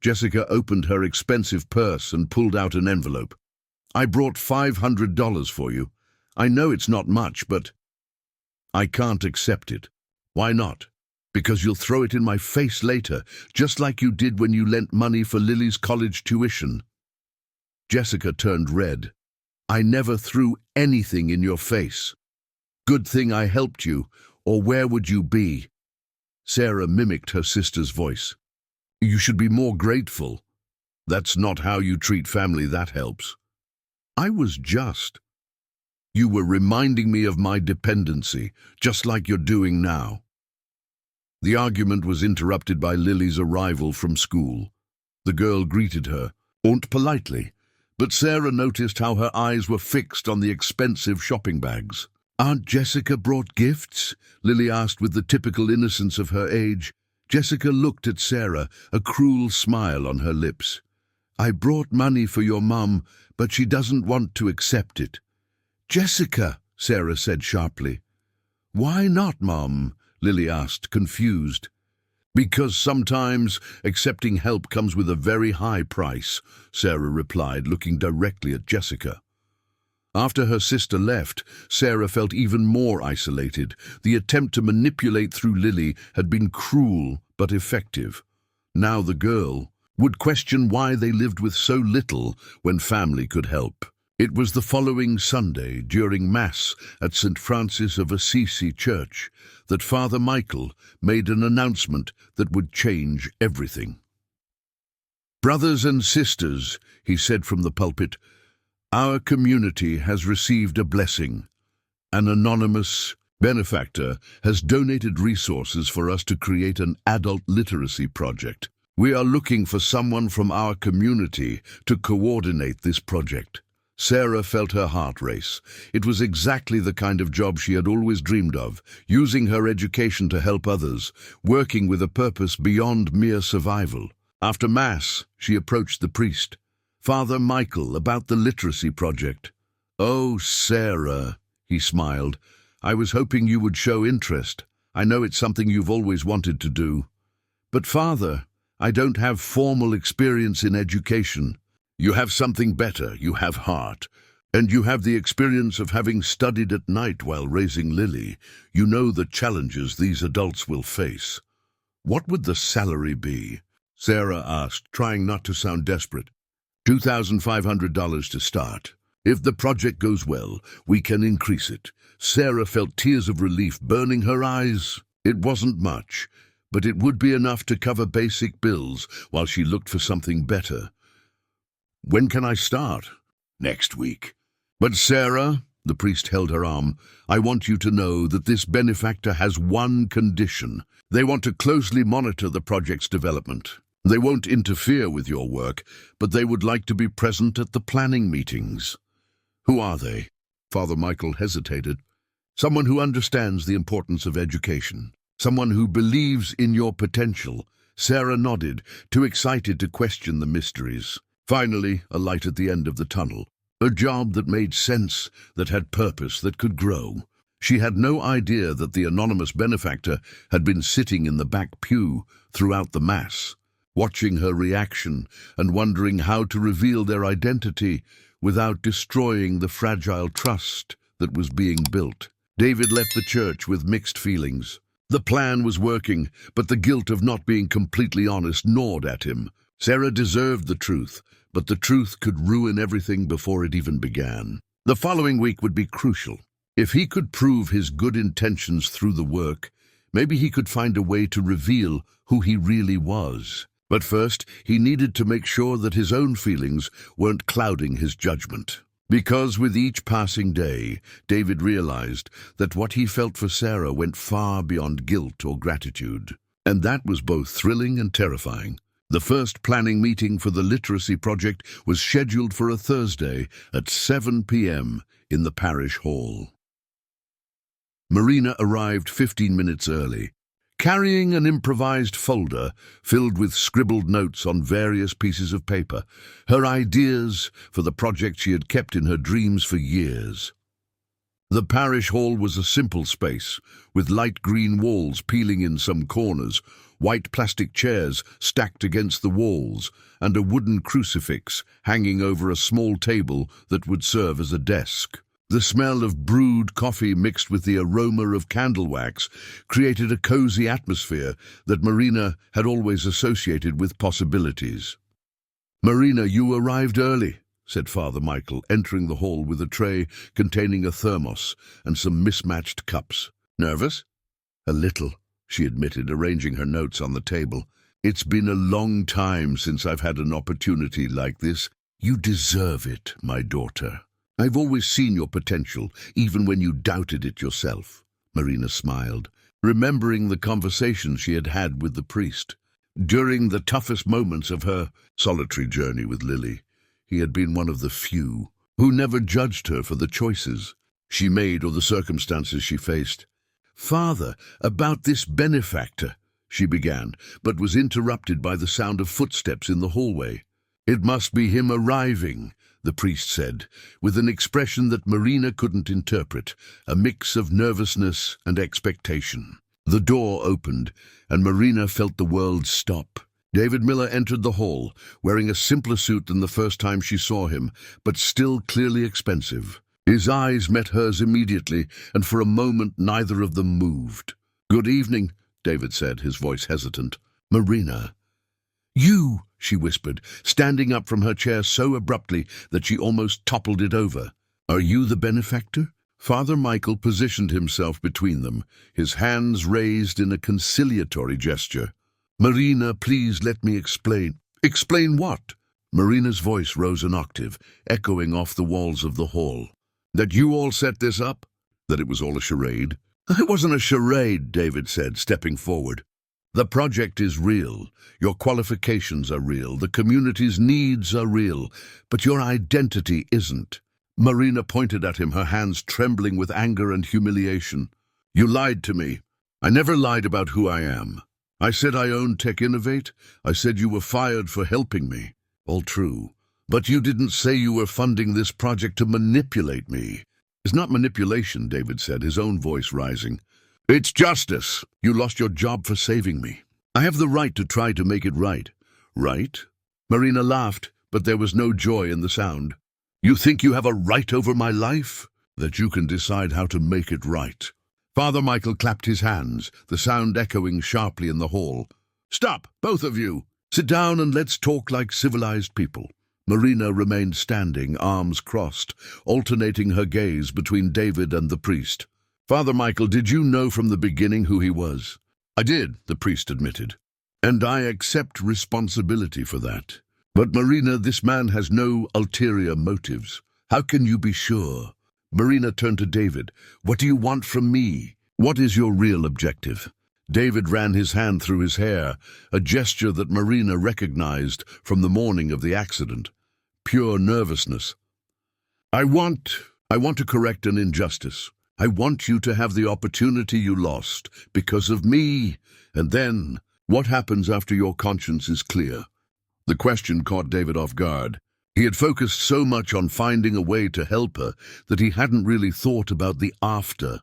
Jessica opened her expensive purse and pulled out an envelope. I brought $500 for you. I know it's not much, but I can't accept it. Why not? Because you'll throw it in my face later, just like you did when you lent money for Lily's college tuition. Jessica turned red. I never threw anything in your face. Good thing I helped you, or where would you be? Sarah mimicked her sister's voice. You should be more grateful. That's not how you treat family, that helps. I was just. You were reminding me of my dependency, just like you're doing now. The argument was interrupted by Lily's arrival from school. The girl greeted her, aunt politely, but Sarah noticed how her eyes were fixed on the expensive shopping bags. Aunt Jessica brought gifts? Lily asked with the typical innocence of her age. Jessica looked at Sarah, a cruel smile on her lips. I brought money for your mum, but she doesn't want to accept it. Jessica, Sarah said sharply. Why not, Mum? Lily asked, confused. Because sometimes accepting help comes with a very high price, Sarah replied, looking directly at Jessica. After her sister left, Sarah felt even more isolated. The attempt to manipulate through Lily had been cruel but effective. Now the girl would question why they lived with so little when family could help. It was the following Sunday, during Mass at St. Francis of Assisi Church, that Father Michael made an announcement that would change everything. Brothers and sisters, he said from the pulpit, our community has received a blessing. An anonymous benefactor has donated resources for us to create an adult literacy project. We are looking for someone from our community to coordinate this project. Sarah felt her heart race. It was exactly the kind of job she had always dreamed of, using her education to help others, working with a purpose beyond mere survival. After Mass, she approached the priest. Father Michael, about the literacy project. Oh, Sarah, he smiled. I was hoping you would show interest. I know it's something you've always wanted to do. But Father, I don't have formal experience in education. You have something better, you have heart. And you have the experience of having studied at night while raising Lily. You know the challenges these adults will face. What would the salary be? Sarah asked, trying not to sound desperate. $2,500 to start. If the project goes well, we can increase it. Sarah felt tears of relief burning her eyes. It wasn't much, but it would be enough to cover basic bills while she looked for something better. When can I start? Next week. But Sarah, the priest held her arm, I want you to know that this benefactor has one condition. They want to closely monitor the project's development. They won't interfere with your work, but they would like to be present at the planning meetings. Who are they? Father Michael hesitated. Someone who understands the importance of education. Someone who believes in your potential. Sarah nodded, too excited to question the mysteries. Finally, a light at the end of the tunnel. A job that made sense, that had purpose, that could grow. She had no idea that the anonymous benefactor had been sitting in the back pew throughout the Mass, watching her reaction and wondering how to reveal their identity without destroying the fragile trust that was being built. David left the church with mixed feelings. The plan was working, but the guilt of not being completely honest gnawed at him. Sarah deserved the truth, but the truth could ruin everything before it even began. The following week would be crucial. If he could prove his good intentions through the work, maybe he could find a way to reveal who he really was. But first, he needed to make sure that his own feelings weren't clouding his judgment. Because with each passing day, David realized that what he felt for Sarah went far beyond guilt or gratitude. And that was both thrilling and terrifying. The first planning meeting for the literacy project was scheduled for a Thursday at 7 p.m. in the parish hall. Marina arrived 15 minutes early, carrying an improvised folder filled with scribbled notes on various pieces of paper, her ideas for the project she had kept in her dreams for years. The parish hall was a simple space, with light green walls peeling in some corners, white plastic chairs stacked against the walls, and a wooden crucifix hanging over a small table that would serve as a desk. The smell of brewed coffee mixed with the aroma of candle wax created a cozy atmosphere that Marina had always associated with possibilities. "Marina, you arrived early," said Father Michael, entering the hall with a tray containing a thermos and some mismatched cups. "Nervous?" "A little," she admitted, arranging her notes on the table. "It's been a long time since I've had an opportunity like this. You deserve it, my daughter. I've always seen your potential, even when you doubted it yourself." Marina smiled, remembering the conversation she had had with the priest. During the toughest moments of her solitary journey with Lily, he had been one of the few who never judged her for the choices she made or the circumstances she faced. "Father, about this benefactor," she began, but was interrupted by the sound of footsteps in the hallway. "It must be him arriving," the priest said, with an expression that Marina couldn't interpret, a mix of nervousness and expectation. The door opened, and Marina felt the world stop. David Miller entered the hall, wearing a simpler suit than the first time she saw him, but still clearly expensive. His eyes met hers immediately, and for a moment neither of them moved. "Good evening," David said, his voice hesitant. "Marina." "You," she whispered, standing up from her chair so abruptly that she almost toppled it over. "Are you the benefactor?" Father Michael positioned himself between them, his hands raised in a conciliatory gesture. "Marina, please let me explain." "Explain what?" Marina's voice rose an octave, echoing off the walls of the hall. "That you all set this up? That it was all a charade?" "It wasn't a charade," David said, stepping forward. "The project is real. Your qualifications are real. The community's needs are real. But your identity isn't." Marina pointed at him, her hands trembling with anger and humiliation. "You lied to me. I never lied about who I am. I said I owned Tech Innovate. I said you were fired for helping me. All true. But you didn't say you were funding this project to manipulate me." "It's not manipulation," David said, his own voice rising. "It's justice. You lost your job for saving me. I have the right to try to make it right." "Right?" Marina laughed, but there was no joy in the sound. "You think you have a right over my life? That you can decide how to make it right." Father Michael clapped his hands, the sound echoing sharply in the hall. "Stop, both of you! Sit down and let's talk like civilized people." Marina remained standing, arms crossed, alternating her gaze between David and the priest. "Father Michael, did you know from the beginning who he was?" "I did," the priest admitted. "And I accept responsibility for that. But Marina, this man has no ulterior motives. How can you be sure?" Marina turned to David. "What do you want from me? What is your real objective?" David ran his hand through his hair, a gesture that Marina recognized from the morning of the accident. Pure nervousness. "I want I want to correct an injustice. I want you to have the opportunity you lost because of me. And then, what happens after your conscience is clear? The question caught David off guard. He had focused so much on finding a way to help her that he hadn't really thought about the after.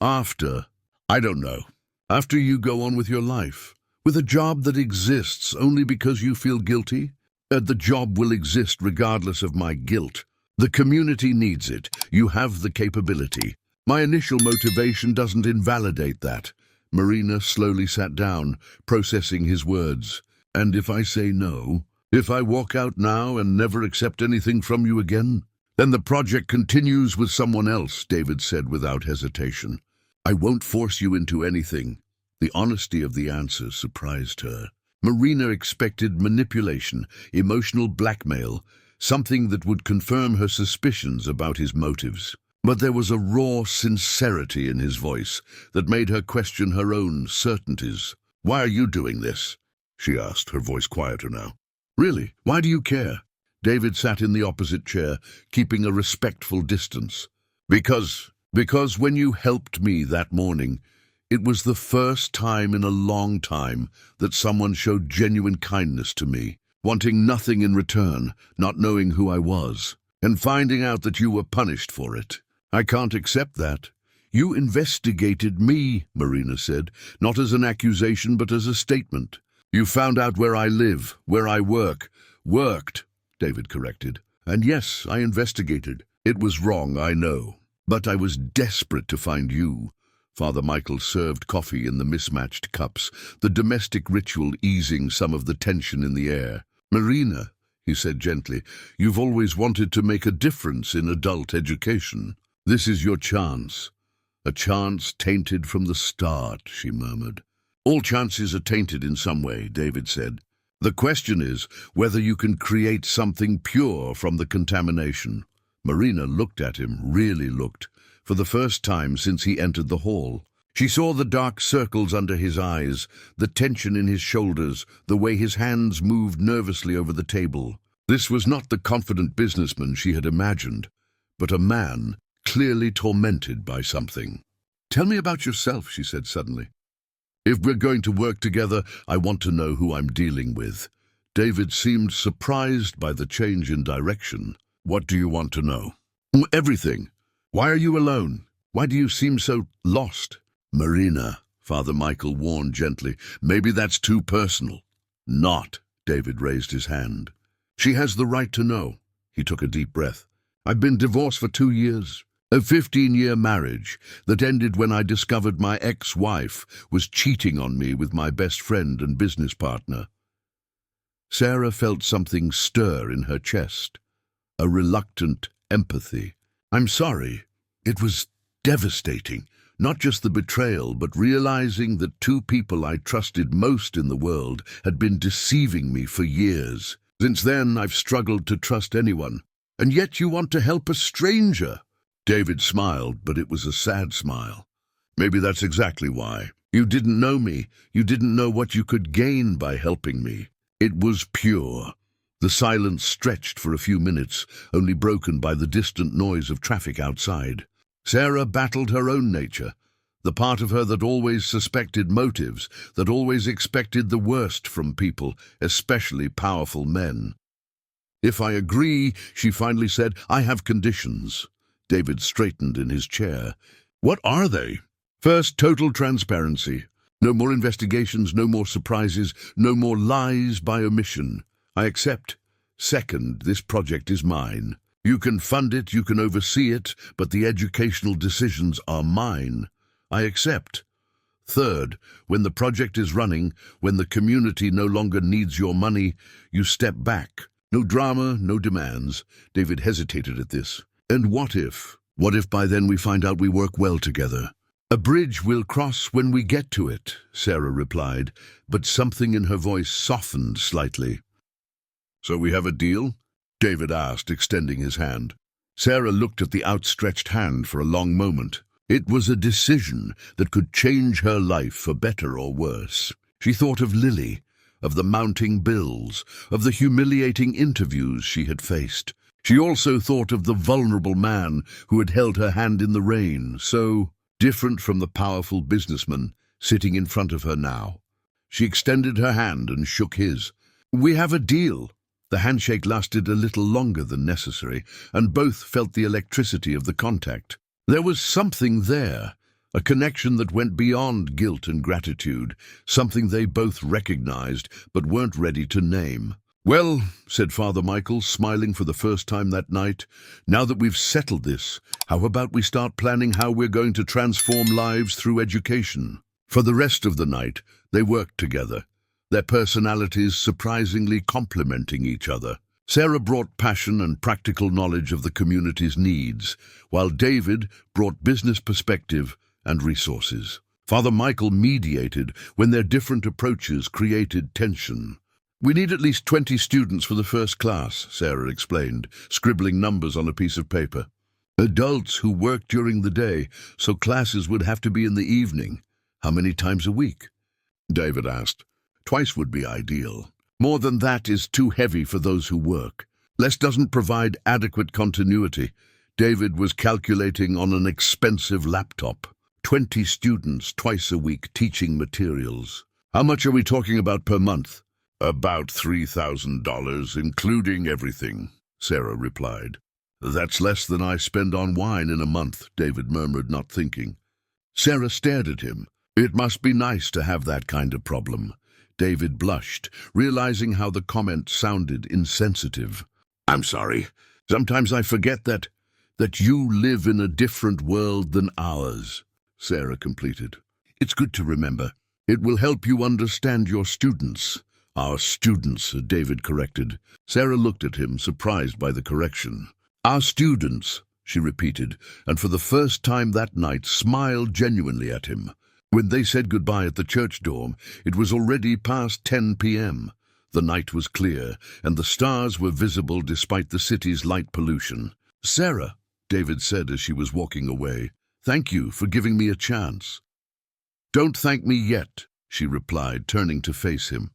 After? I don't know. After you go on with your life, with a job that exists only because you feel guilty? The job will exist regardless of my guilt. The community needs it. You have the capability. My initial motivation doesn't invalidate that. Marina slowly sat down, processing his words. And if I say no, if I walk out now and never accept anything from you again, then the project continues with someone else, David said without hesitation. I won't force you into anything. The honesty of the answer surprised her. Marina expected manipulation, emotional blackmail, something that would confirm her suspicions about his motives. But there was a raw sincerity in his voice that made her question her own certainties. Why are you doing this? She asked, her voice quieter now. Really, why do you care? David sat in the opposite chair, keeping a respectful distance. Because when you helped me that morning, it was the first time in a long time that someone showed genuine kindness to me, wanting nothing in return, not knowing who I was, and finding out that you were punished for it. I can't accept that. You investigated me, Marina said, not as an accusation but as a statement. You found out where I live, where I worked, David corrected. And yes, I investigated. It was wrong, I know. But I was desperate to find you. Father Michael served coffee in the mismatched cups, the domestic ritual easing some of the tension in the air. Marina, he said gently, you've always wanted to make a difference in adult education. This is your chance. A chance tainted from the start, she murmured. All chances are tainted in some way, David said. The question is whether you can create something pure from the contamination. Marina looked at him, really looked, for the first time since he entered the hall. She saw the dark circles under his eyes, the tension in his shoulders, the way his hands moved nervously over the table. This was not the confident businessman she had imagined, but a man clearly tormented by something. Tell me about yourself, she said suddenly. If we're going to work together, I want to know who I'm dealing with. David seemed surprised by the change in direction. What do you want to know? Everything. Why are you alone? Why do you seem so lost? Marina, Father Michael warned gently, maybe that's too personal. Not, David raised his hand. She has the right to know. He took a deep breath. I've been divorced for 2 years. A 15-year marriage that ended when I discovered my ex-wife was cheating on me with my best friend and business partner. Sarah felt something stir in her chest, a reluctant empathy. I'm sorry. It was devastating. Not just the betrayal, but realizing that 2 people I trusted most in the world had been deceiving me for years. Since then, I've struggled to trust anyone. And yet you want to help a stranger. David smiled, but it was a sad smile. Maybe that's exactly why. You didn't know me. You didn't know what you could gain by helping me. It was pure. The silence stretched for a few minutes, only broken by the distant noise of traffic outside. Sarah battled her own nature, the part of her that always suspected motives, that always expected the worst from people, especially powerful men. If I agree, she finally said, I have conditions. David straightened in his chair. What are they? First, total transparency. No more investigations, no more surprises, no more lies by omission. I accept. Second, this project is mine. You can fund it, you can oversee it, but the educational decisions are mine. I accept. Third, when the project is running, when the community no longer needs your money, you step back. No drama, no demands. David hesitated at this. And what if? What if by then we find out we work well together? A bridge we'll cross when we get to it, Sarah replied, but something in her voice softened slightly. So we have a deal? David asked, extending his hand. Sarah looked at the outstretched hand for a long moment. It was a decision that could change her life for better or worse. She thought of Lily, of the mounting bills, of the humiliating interviews she had faced. She also thought of the vulnerable man who had held her hand in the rain, so different from the powerful businessman sitting in front of her now. She extended her hand and shook his. "We have a deal." The handshake lasted a little longer than necessary, and both felt the electricity of the contact. There was something there, a connection that went beyond guilt and gratitude, something they both recognized but weren't ready to name. "Well," said Father Michael, smiling for the first time that night, "now that we've settled this, how about we start planning how we're going to transform lives through education?" For the rest of the night, they worked together, their personalities surprisingly complementing each other. Sarah brought passion and practical knowledge of the community's needs, while David brought business perspective and resources. Father Michael mediated when their different approaches created tension. "We need at least 20 students for the first class," Sarah explained, scribbling numbers on a piece of paper. "Adults who work during the day, so classes would have to be in the evening. How many times a week?" David asked. "Twice would be ideal. More than that is too heavy for those who work. Less doesn't provide adequate continuity." David was calculating on an expensive laptop. 20 students twice a week teaching materials. "How much are we talking about per month?" "About $3,000, including everything," Sarah replied. "That's less than I spend on wine in a month," David murmured, not thinking. Sarah stared at him. "It must be nice to have that kind of problem." David blushed, realizing how the comment sounded insensitive. "I'm sorry. Sometimes I forget that you live in a different world than ours," Sarah completed. "It's good to remember. It will help you understand your students." "Our students," David corrected. Sarah looked at him, surprised by the correction. "Our students," she repeated, and for the first time that night smiled genuinely at him. When they said goodbye at the church dorm, it was already past 10 p.m. The night was clear, and the stars were visible despite the city's light pollution. "Sarah," David said as she was walking away, "thank you for giving me a chance." "Don't thank me yet," she replied, turning to face him.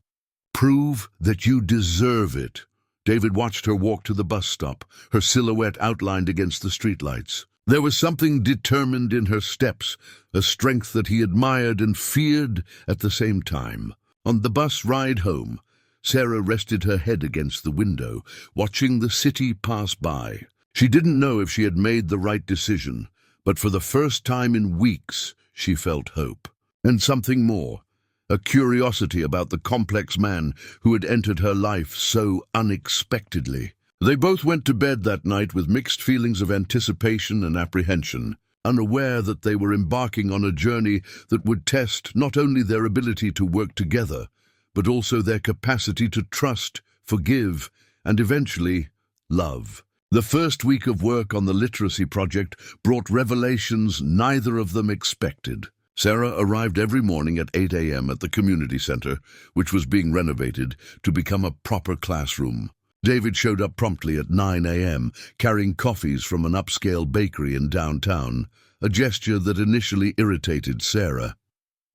"Prove that you deserve it." David watched her walk to the bus stop, her silhouette outlined against the streetlights. There was something determined in her steps, a strength that he admired and feared at the same time. On the bus ride home, Sarah rested her head against the window, watching the city pass by. She didn't know if she had made the right decision, but for the first time in weeks, she felt hope. And something more. A curiosity about the complex man who had entered her life so unexpectedly. They both went to bed that night with mixed feelings of anticipation and apprehension, unaware that they were embarking on a journey that would test not only their ability to work together, but also their capacity to trust, forgive, and eventually love. The first week of work on the literacy project brought revelations neither of them expected. Sarah arrived every morning at 8 a.m. at the community center, which was being renovated to become a proper classroom. David showed up promptly at 9 a.m., carrying coffees from an upscale bakery in downtown, a gesture that initially irritated Sarah.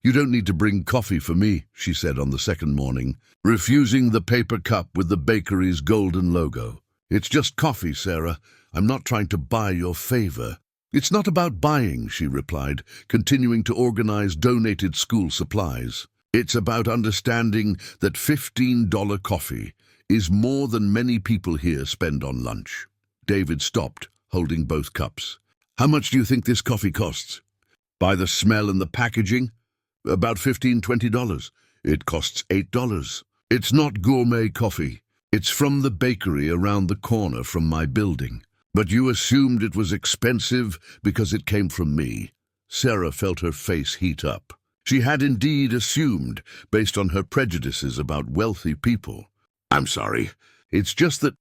"You don't need to bring coffee for me," she said on the second morning, refusing the paper cup with the bakery's golden logo. "It's just coffee, Sarah. I'm not trying to buy your favor." "It's not about buying," she replied, continuing to organize donated school supplies. "It's about understanding that $15 coffee is more than many people here spend on lunch." David stopped, holding both cups. "How much do you think this coffee costs?" "By the smell and the packaging, about $15–20. It costs $8. It's not gourmet coffee. It's from the bakery around the corner from my building. But you assumed it was expensive because it came from me." Sarah felt her face heat up. She had indeed assumed, based on her prejudices about wealthy people. "I'm sorry. It's just that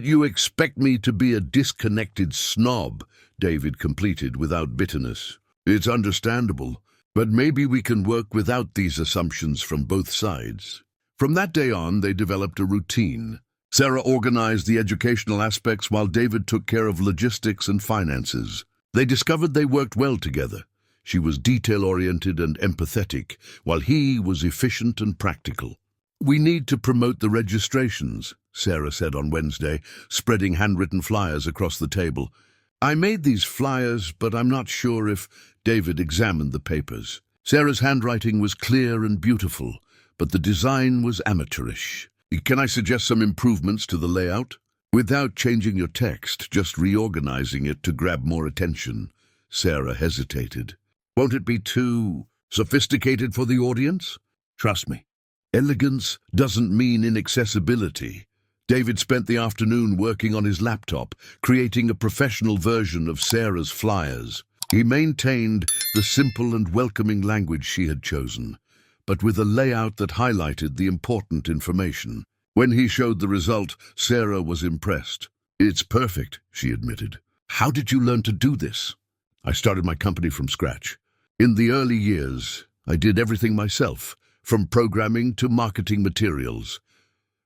you expect me to be a disconnected snob," David completed without bitterness. "It's understandable, but maybe we can work without these assumptions from both sides." From that day on, they developed a routine. Sarah organized the educational aspects while David took care of logistics and finances. They discovered they worked well together. She was detail-oriented and empathetic, while he was efficient and practical. We need to promote the registrations, Sarah said on Wednesday, spreading handwritten flyers across the table. I made these flyers, but I'm not sure if David examined the papers. Sarah's handwriting was clear and beautiful, but the design was amateurish. Can I suggest some improvements to the layout? Without changing your text, just reorganizing it to grab more attention. Sarah hesitated. Won't it be too sophisticated for the audience? Trust me. Elegance doesn't mean inaccessibility. David spent the afternoon working on his laptop, creating a professional version of Sarah's flyers. He maintained the simple and welcoming language she had chosen, but with a layout that highlighted the important information. When he showed the result, Sarah was impressed. It's perfect, she admitted. How did you learn to do this? I started my company from scratch. In the early years, I did everything myself, from programming to marketing materials.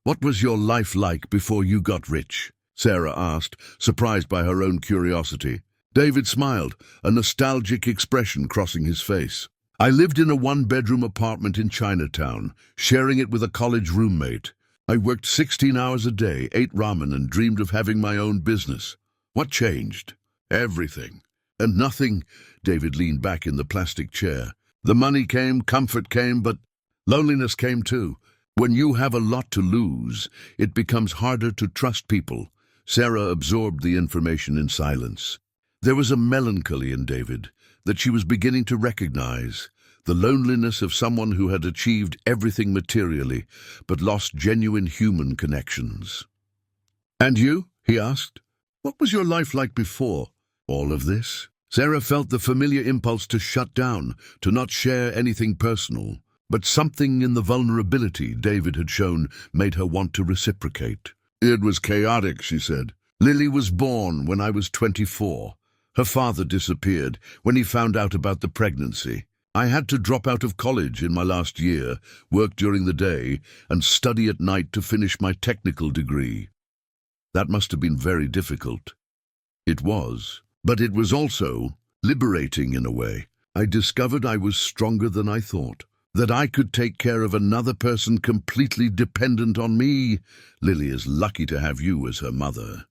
What was your life like before you got rich? Sarah asked, surprised by her own curiosity. David smiled, a nostalgic expression crossing his face. I lived in a one-bedroom apartment in Chinatown, sharing it with a college roommate. I worked 16 hours a day, ate ramen, and dreamed of having my own business. What changed? Everything. And nothing. David leaned back in the plastic chair. The money came, comfort came, but loneliness came too. When you have a lot to lose, it becomes harder to trust people. Sarah absorbed the information in silence. There was a melancholy in David that she was beginning to recognize, the loneliness of someone who had achieved everything materially, but lost genuine human connections. And you? He asked. What was your life like before all of this? Sarah felt the familiar impulse to shut down, to not share anything personal. But something in the vulnerability David had shown made her want to reciprocate. It was chaotic, she said. Lily was born when I was 24. Her father disappeared when he found out about the pregnancy. I had to drop out of college in my last year, work during the day, and study at night to finish my technical degree. That must have been very difficult. It was, but it was also liberating in a way. I discovered I was stronger than I thought, that I could take care of another person completely dependent on me. Lily is lucky to have you as her mother.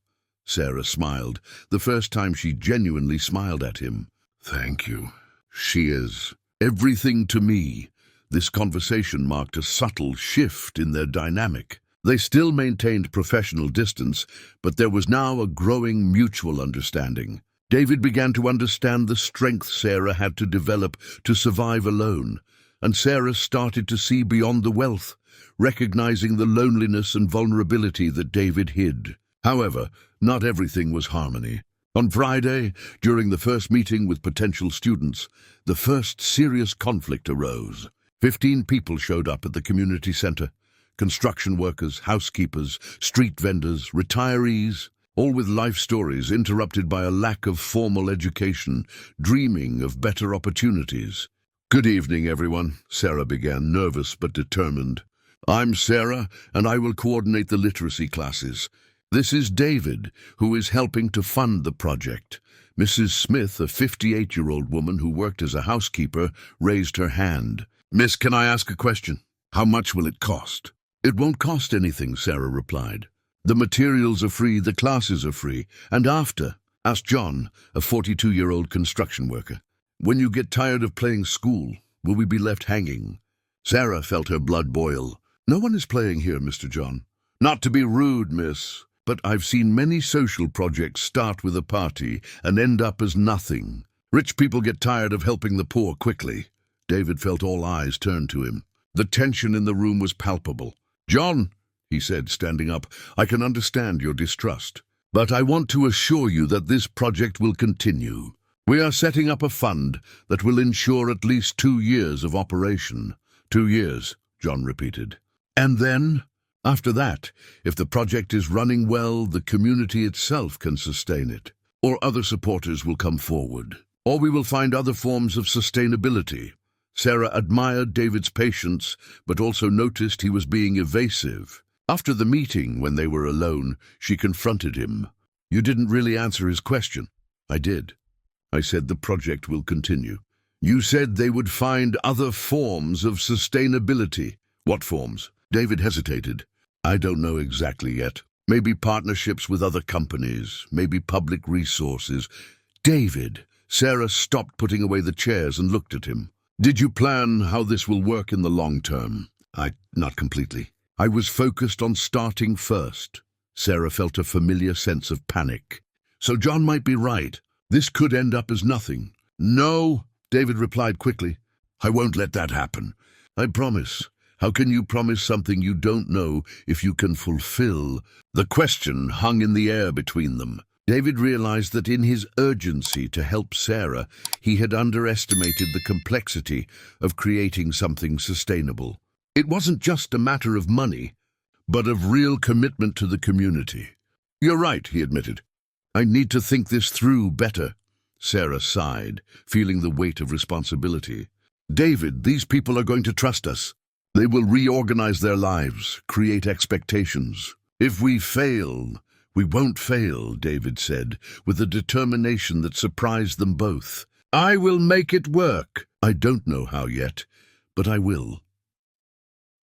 Sarah smiled, the first time she genuinely smiled at him. Thank you. She is everything to me. This conversation marked a subtle shift in their dynamic. They still maintained professional distance, but there was now a growing mutual understanding. David began to understand the strength Sarah had to develop to survive alone, and Sarah started to see beyond the wealth, recognizing the loneliness and vulnerability that David hid. However, not everything was harmony. On Friday, during the first meeting with potential students, the first serious conflict arose. 15 people showed up at the community center. Construction workers, housekeepers, street vendors, retirees, all with life stories interrupted by a lack of formal education, dreaming of better opportunities. Good evening, everyone, Sarah began, nervous but determined. I'm Sarah, and I will coordinate the literacy classes. This is David, who is helping to fund the project. Mrs. Smith, a 58-year-old woman who worked as a housekeeper, raised her hand. Miss, can I ask a question? How much will it cost? It won't cost anything, Sarah replied. The materials are free, the classes are free. And after? Asked John, a 42-year-old construction worker. When you get tired of playing school, will we be left hanging? Sarah felt her blood boil. No one is playing here, Mr. John. Not to be rude, miss, but I've seen many social projects start with a party and end up as nothing. Rich people get tired of helping the poor quickly. David felt all eyes turn to him. The tension in the room was palpable. John, he said, standing up, I can understand your distrust, but I want to assure you that this project will continue. We are setting up a fund that will ensure at least 2 years of operation. 2 years, John repeated. And then, after that, if the project is running well, the community itself can sustain it. Or other supporters will come forward. Or we will find other forms of sustainability. Sarah admired David's patience, but also noticed he was being evasive. After the meeting, when they were alone, she confronted him. You didn't really answer his question. I did. I said the project will continue. You said they would find other forms of sustainability. What forms? David hesitated. I don't know exactly yet. Maybe partnerships with other companies, maybe public resources. David! Sarah stopped putting away the chairs and looked at him. Did you plan how this will work in the long term? Not completely. I was focused on starting first. Sarah felt a familiar sense of panic. So John might be right. This could end up as nothing. No, David replied quickly. I won't let that happen. I promise. How can you promise something you don't know if you can fulfill? The question hung in the air between them. David realized that in his urgency to help Sarah, he had underestimated the complexity of creating something sustainable. It wasn't just a matter of money, but of real commitment to the community. You're right, he admitted. I need to think this through better. Sarah sighed, feeling the weight of responsibility. David, these people are going to trust us. They will reorganize their lives, create expectations. If we fail, we won't fail, David said, with a determination that surprised them both. I will make it work. I don't know how yet, but I will.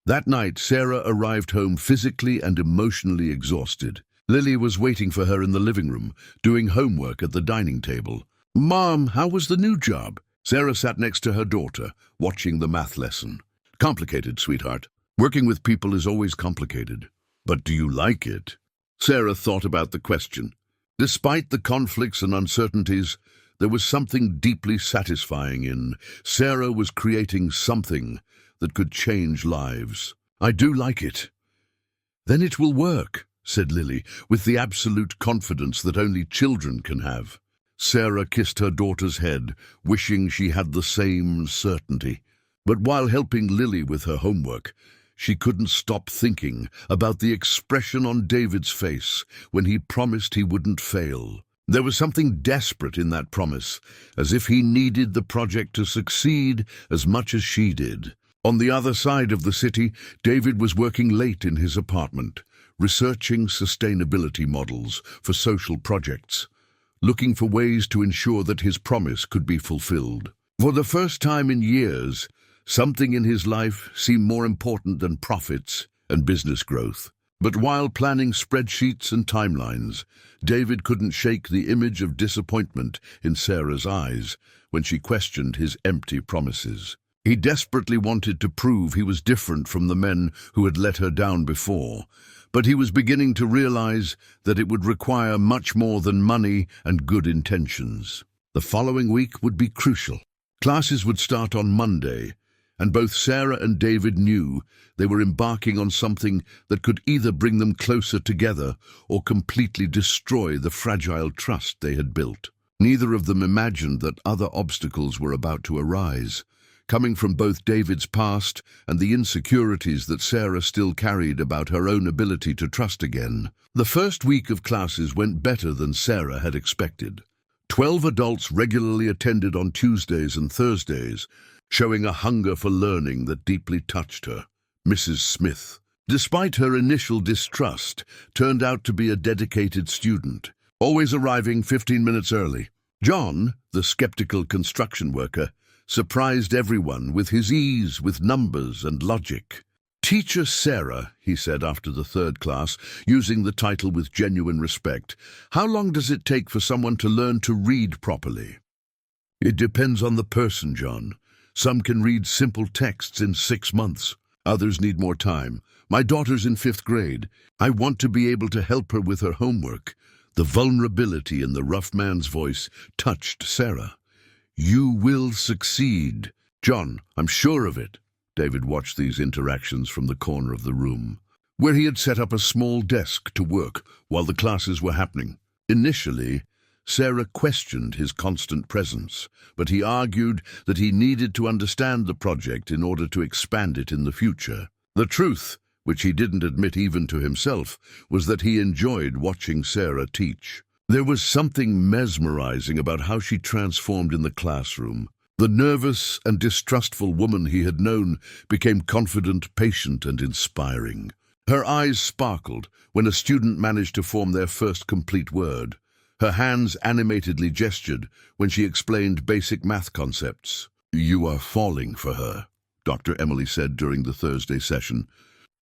That night, Sarah arrived home physically and emotionally exhausted. Lily was waiting for her in the living room, doing homework at the dining table. Mom, how was the new job? Sarah sat next to her daughter, watching the math lesson. Complicated, sweetheart. Working with people is always complicated. But do you like it? Sarah thought about the question. Despite the conflicts and uncertainties, there was something deeply satisfying in Sarah was creating something that could change lives. I do like it. Then it will work, said Lily, with the absolute confidence that only children can have. Sarah kissed her daughter's head, wishing she had the same certainty. But while helping Lily with her homework, she couldn't stop thinking about the expression on David's face when he promised he wouldn't fail. There was something desperate in that promise, as if he needed the project to succeed as much as she did. On the other side of the city, David was working late in his apartment, researching sustainability models for social projects, looking for ways to ensure that his promise could be fulfilled. For the first time in years, something in his life seemed more important than profits and business growth. But while planning spreadsheets and timelines, David couldn't shake the image of disappointment in Sarah's eyes when she questioned his empty promises. He desperately wanted to prove he was different from the men who had let her down before, but he was beginning to realize that it would require much more than money and good intentions. The following week would be crucial. Classes would start on Monday, and both Sarah and David knew they were embarking on something that could either bring them closer together or completely destroy the fragile trust they had built. Neither of them imagined that other obstacles were about to arise, coming from both David's past and the insecurities that Sarah still carried about her own ability to trust again. The first week of classes went better than Sarah had expected. 12 adults regularly attended on Tuesdays and Thursdays, showing a hunger for learning that deeply touched her. Mrs. Smith, despite her initial distrust, turned out to be a dedicated student, always arriving 15 minutes early. John, the skeptical construction worker, surprised everyone with his ease with numbers and logic. Teacher Sarah, he said after the third class, using the title with genuine respect, how long does it take for someone to learn to read properly? It depends on the person, John. Some can read simple texts in 6 months. Others need more time. My daughter's in 5th grade. I want to be able to help her with her homework. The vulnerability in the rough man's voice touched Sarah. You will succeed. John, I'm sure of it. David watched these interactions from the corner of the room, where he had set up a small desk to work while the classes were happening. Initially, Sarah questioned his constant presence, but he argued that he needed to understand the project in order to expand it in the future. The truth, which he didn't admit even to himself, was that he enjoyed watching Sarah teach. There was something mesmerizing about how she transformed in the classroom. The nervous and distrustful woman he had known became confident, patient, and inspiring. Her eyes sparkled when a student managed to form their first complete word. Her hands animatedly gestured when she explained basic math concepts. You are falling for her, Dr. Emily said during the Thursday session.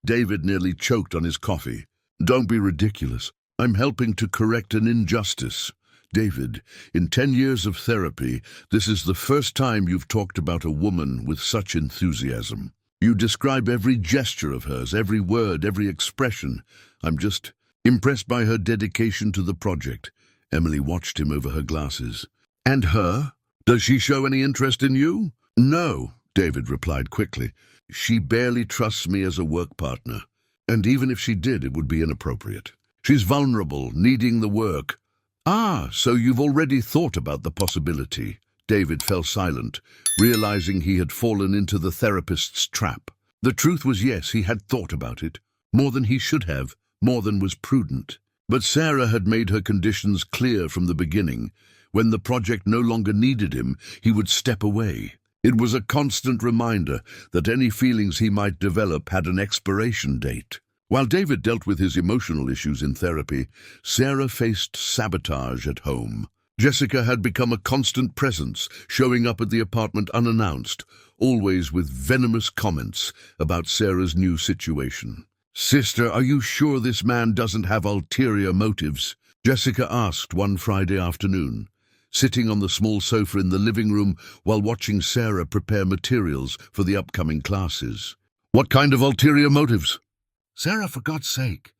David nearly choked on his coffee. Don't be ridiculous. I'm helping to correct an injustice. David, in 10 years of therapy, this is the first time you've talked about a woman with such enthusiasm. You describe every gesture of hers, every word, every expression. I'm just impressed by her dedication to the project. Emily watched him over her glasses. And her? Does she show any interest in you? No, David replied quickly. She barely trusts me as a work partner. And even if she did, it would be inappropriate. She's vulnerable, needing the work. Ah, so you've already thought about the possibility. David fell silent, realizing he had fallen into the therapist's trap. The truth was, yes, he had thought about it. More than he should have, more than was prudent. But Sarah had made her conditions clear from the beginning. When the project no longer needed him, he would step away. It was a constant reminder that any feelings he might develop had an expiration date. While David dealt with his emotional issues in therapy, Sarah faced sabotage at home. Jessica had become a constant presence, showing up at the apartment unannounced, always with venomous comments about Sarah's new situation. "Sister, are you sure this man doesn't have ulterior motives?" Jessica asked one Friday afternoon, sitting on the small sofa in the living room while watching Sarah prepare materials for the upcoming classes. "What kind of ulterior motives?" "Sarah, for God's sake.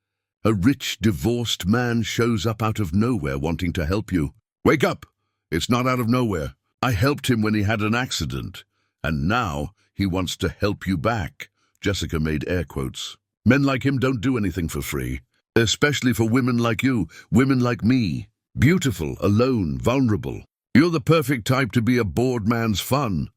A rich, divorced man shows up out of nowhere wanting to help you. Wake up! It's not out of nowhere. I helped him when he had an accident, and now he wants to help you back." Jessica made air quotes. "Men like him don't do anything for free, especially for women like you, women like me. Beautiful, alone, vulnerable. You're the perfect type to be a bored man's fun."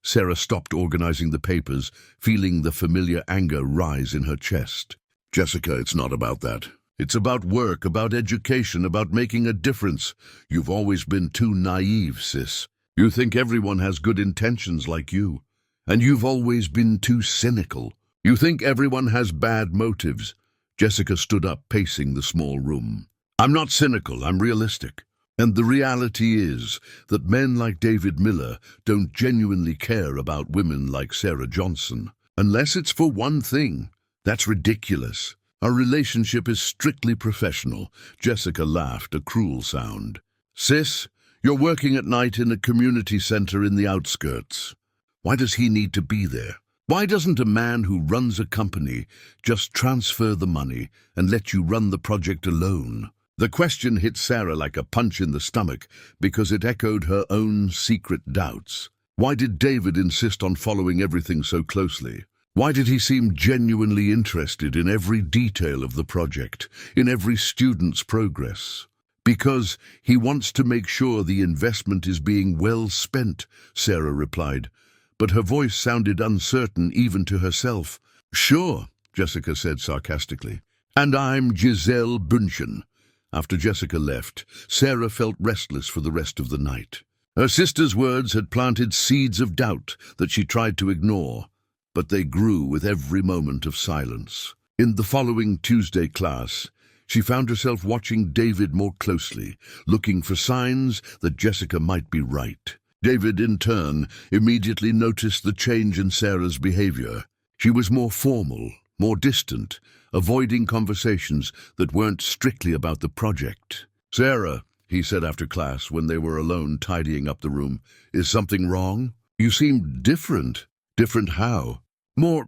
Sarah stopped organizing the papers, feeling the familiar anger rise in her chest. "Jessica, it's not about that. It's about work, about education, about making a difference. You've always been too naive, sis. You think everyone has good intentions like you. And you've always been too cynical. You think everyone has bad motives." Jessica stood up, pacing the small room. "I'm not cynical, I'm realistic. And the reality is that men like David Miller don't genuinely care about women like Sarah Johnson. Unless it's for one thing. That's ridiculous. Our relationship is strictly professional." Jessica laughed, a cruel sound. "Sis, you're working at night in a community center in the outskirts. Why does he need to be there? Why doesn't a man who runs a company just transfer the money and let you run the project alone?" The question hit Sarah like a punch in the stomach because it echoed her own secret doubts. Why did David insist on following everything so closely? Why did he seem genuinely interested in every detail of the project, in every student's progress? "Because he wants to make sure the investment is being well spent," Sarah replied, but her voice sounded uncertain even to herself. "Sure," Jessica said sarcastically. "And I'm Giselle Bündchen." After Jessica left, Sarah felt restless for the rest of the night. Her sister's words had planted seeds of doubt that she tried to ignore, but they grew with every moment of silence. In the following Tuesday class, she found herself watching David more closely, looking for signs that Jessica might be right. David, in turn, immediately noticed the change in Sarah's behavior. She was more formal, more distant, avoiding conversations that weren't strictly about the project. "Sarah," he said after class when they were alone tidying up the room, "is something wrong? You seem different." "Different how?" "More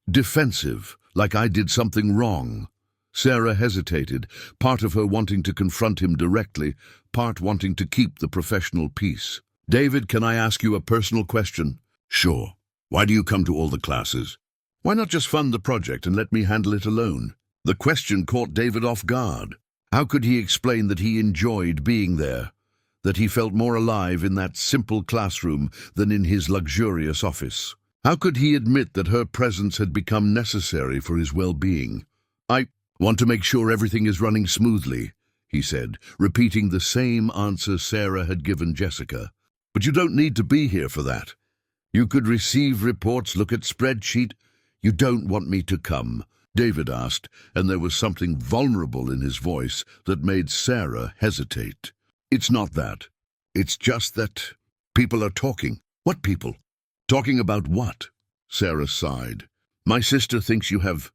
defensive, like I did something wrong." Sarah hesitated, part of her wanting to confront him directly, part wanting to keep the professional peace. "David, can I ask you a personal question?" "Sure. Why do you come to all the classes?" "Why not just fund the project and let me handle it alone?" The question caught David off guard. How could he explain that he enjoyed being there, that he felt more alive in that simple classroom than in his luxurious office? How could he admit that her presence had become necessary for his well-being? "I want to make sure everything is running smoothly," he said, repeating the same answer Sarah had given Jessica. "But you don't need to be here for that. You could receive reports, look at spreadsheet." "You don't want me to come?" David asked, and there was something vulnerable in his voice that made Sarah hesitate. "It's not that. It's just that people are talking." "What people?" "Talking about what?" Sarah sighed. "My sister thinks you have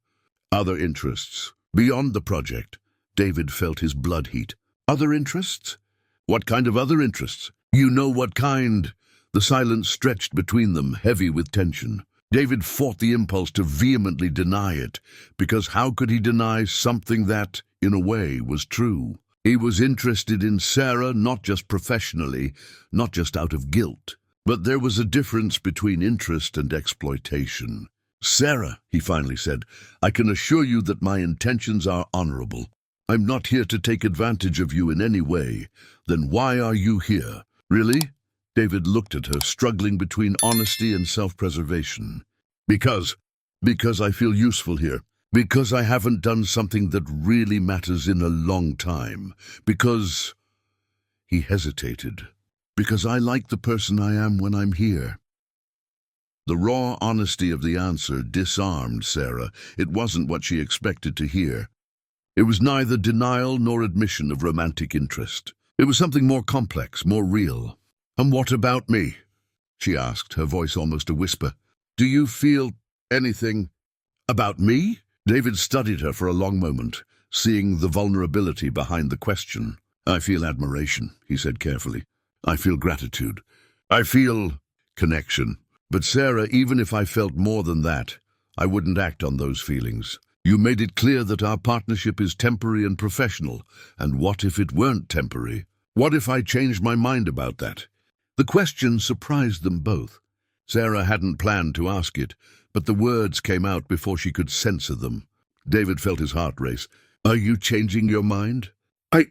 Other interests. Beyond the project. David felt his blood heat. Other interests? What kind of other interests? You know what kind. The silence stretched between them, heavy with tension. David fought the impulse to vehemently deny it, because how could he deny something that, in a way, was true? He was interested in Sarah not just professionally, not just out of guilt. But there was a difference between interest and exploitation. Sarah, he finally said, I can assure you that my intentions are honorable. I'm not here to take advantage of you in any way. Then why are you here? Really? David looked at her, struggling between honesty and self-preservation. Because I feel useful here. Because I haven't done something that really matters in a long time. Because... He hesitated. Because I like the person I am when I'm here. The raw honesty of the answer disarmed Sarah. It wasn't what she expected to hear. It was neither denial nor admission of romantic interest. It was something more complex, more real. And what about me? She asked, her voice almost a whisper. Do you feel anything about me? David studied her for a long moment, seeing the vulnerability behind the question. I feel admiration, he said carefully. I feel gratitude. I feel connection. But Sarah, even if I felt more than that, I wouldn't act on those feelings. You made it clear that our partnership is temporary and professional. And what if it weren't temporary? What if I changed my mind about that? The question surprised them both. Sarah hadn't planned to ask it, but the words came out before she could censor them. David felt his heart race. Are you changing your mind? I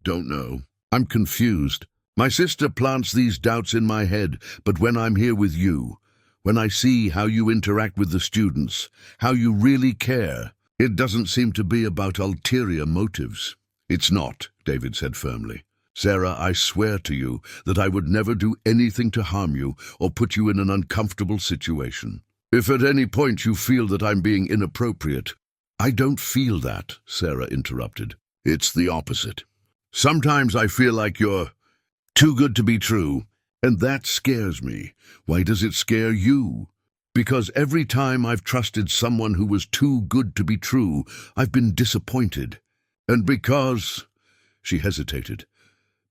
don't know. I'm confused. My sister plants these doubts in my head, but when I'm here with you, when I see how you interact with the students, how you really care, it doesn't seem to be about ulterior motives. It's not, David said firmly. Sarah, I swear to you that I would never do anything to harm you or put you in an uncomfortable situation. If at any point you feel that I'm being inappropriate, I don't feel that, Sarah interrupted. It's the opposite. Sometimes I feel like you're too good to be true, and that scares me. Why does it scare you? Because every time I've trusted someone who was too good to be true, I've been disappointed. And because... She hesitated.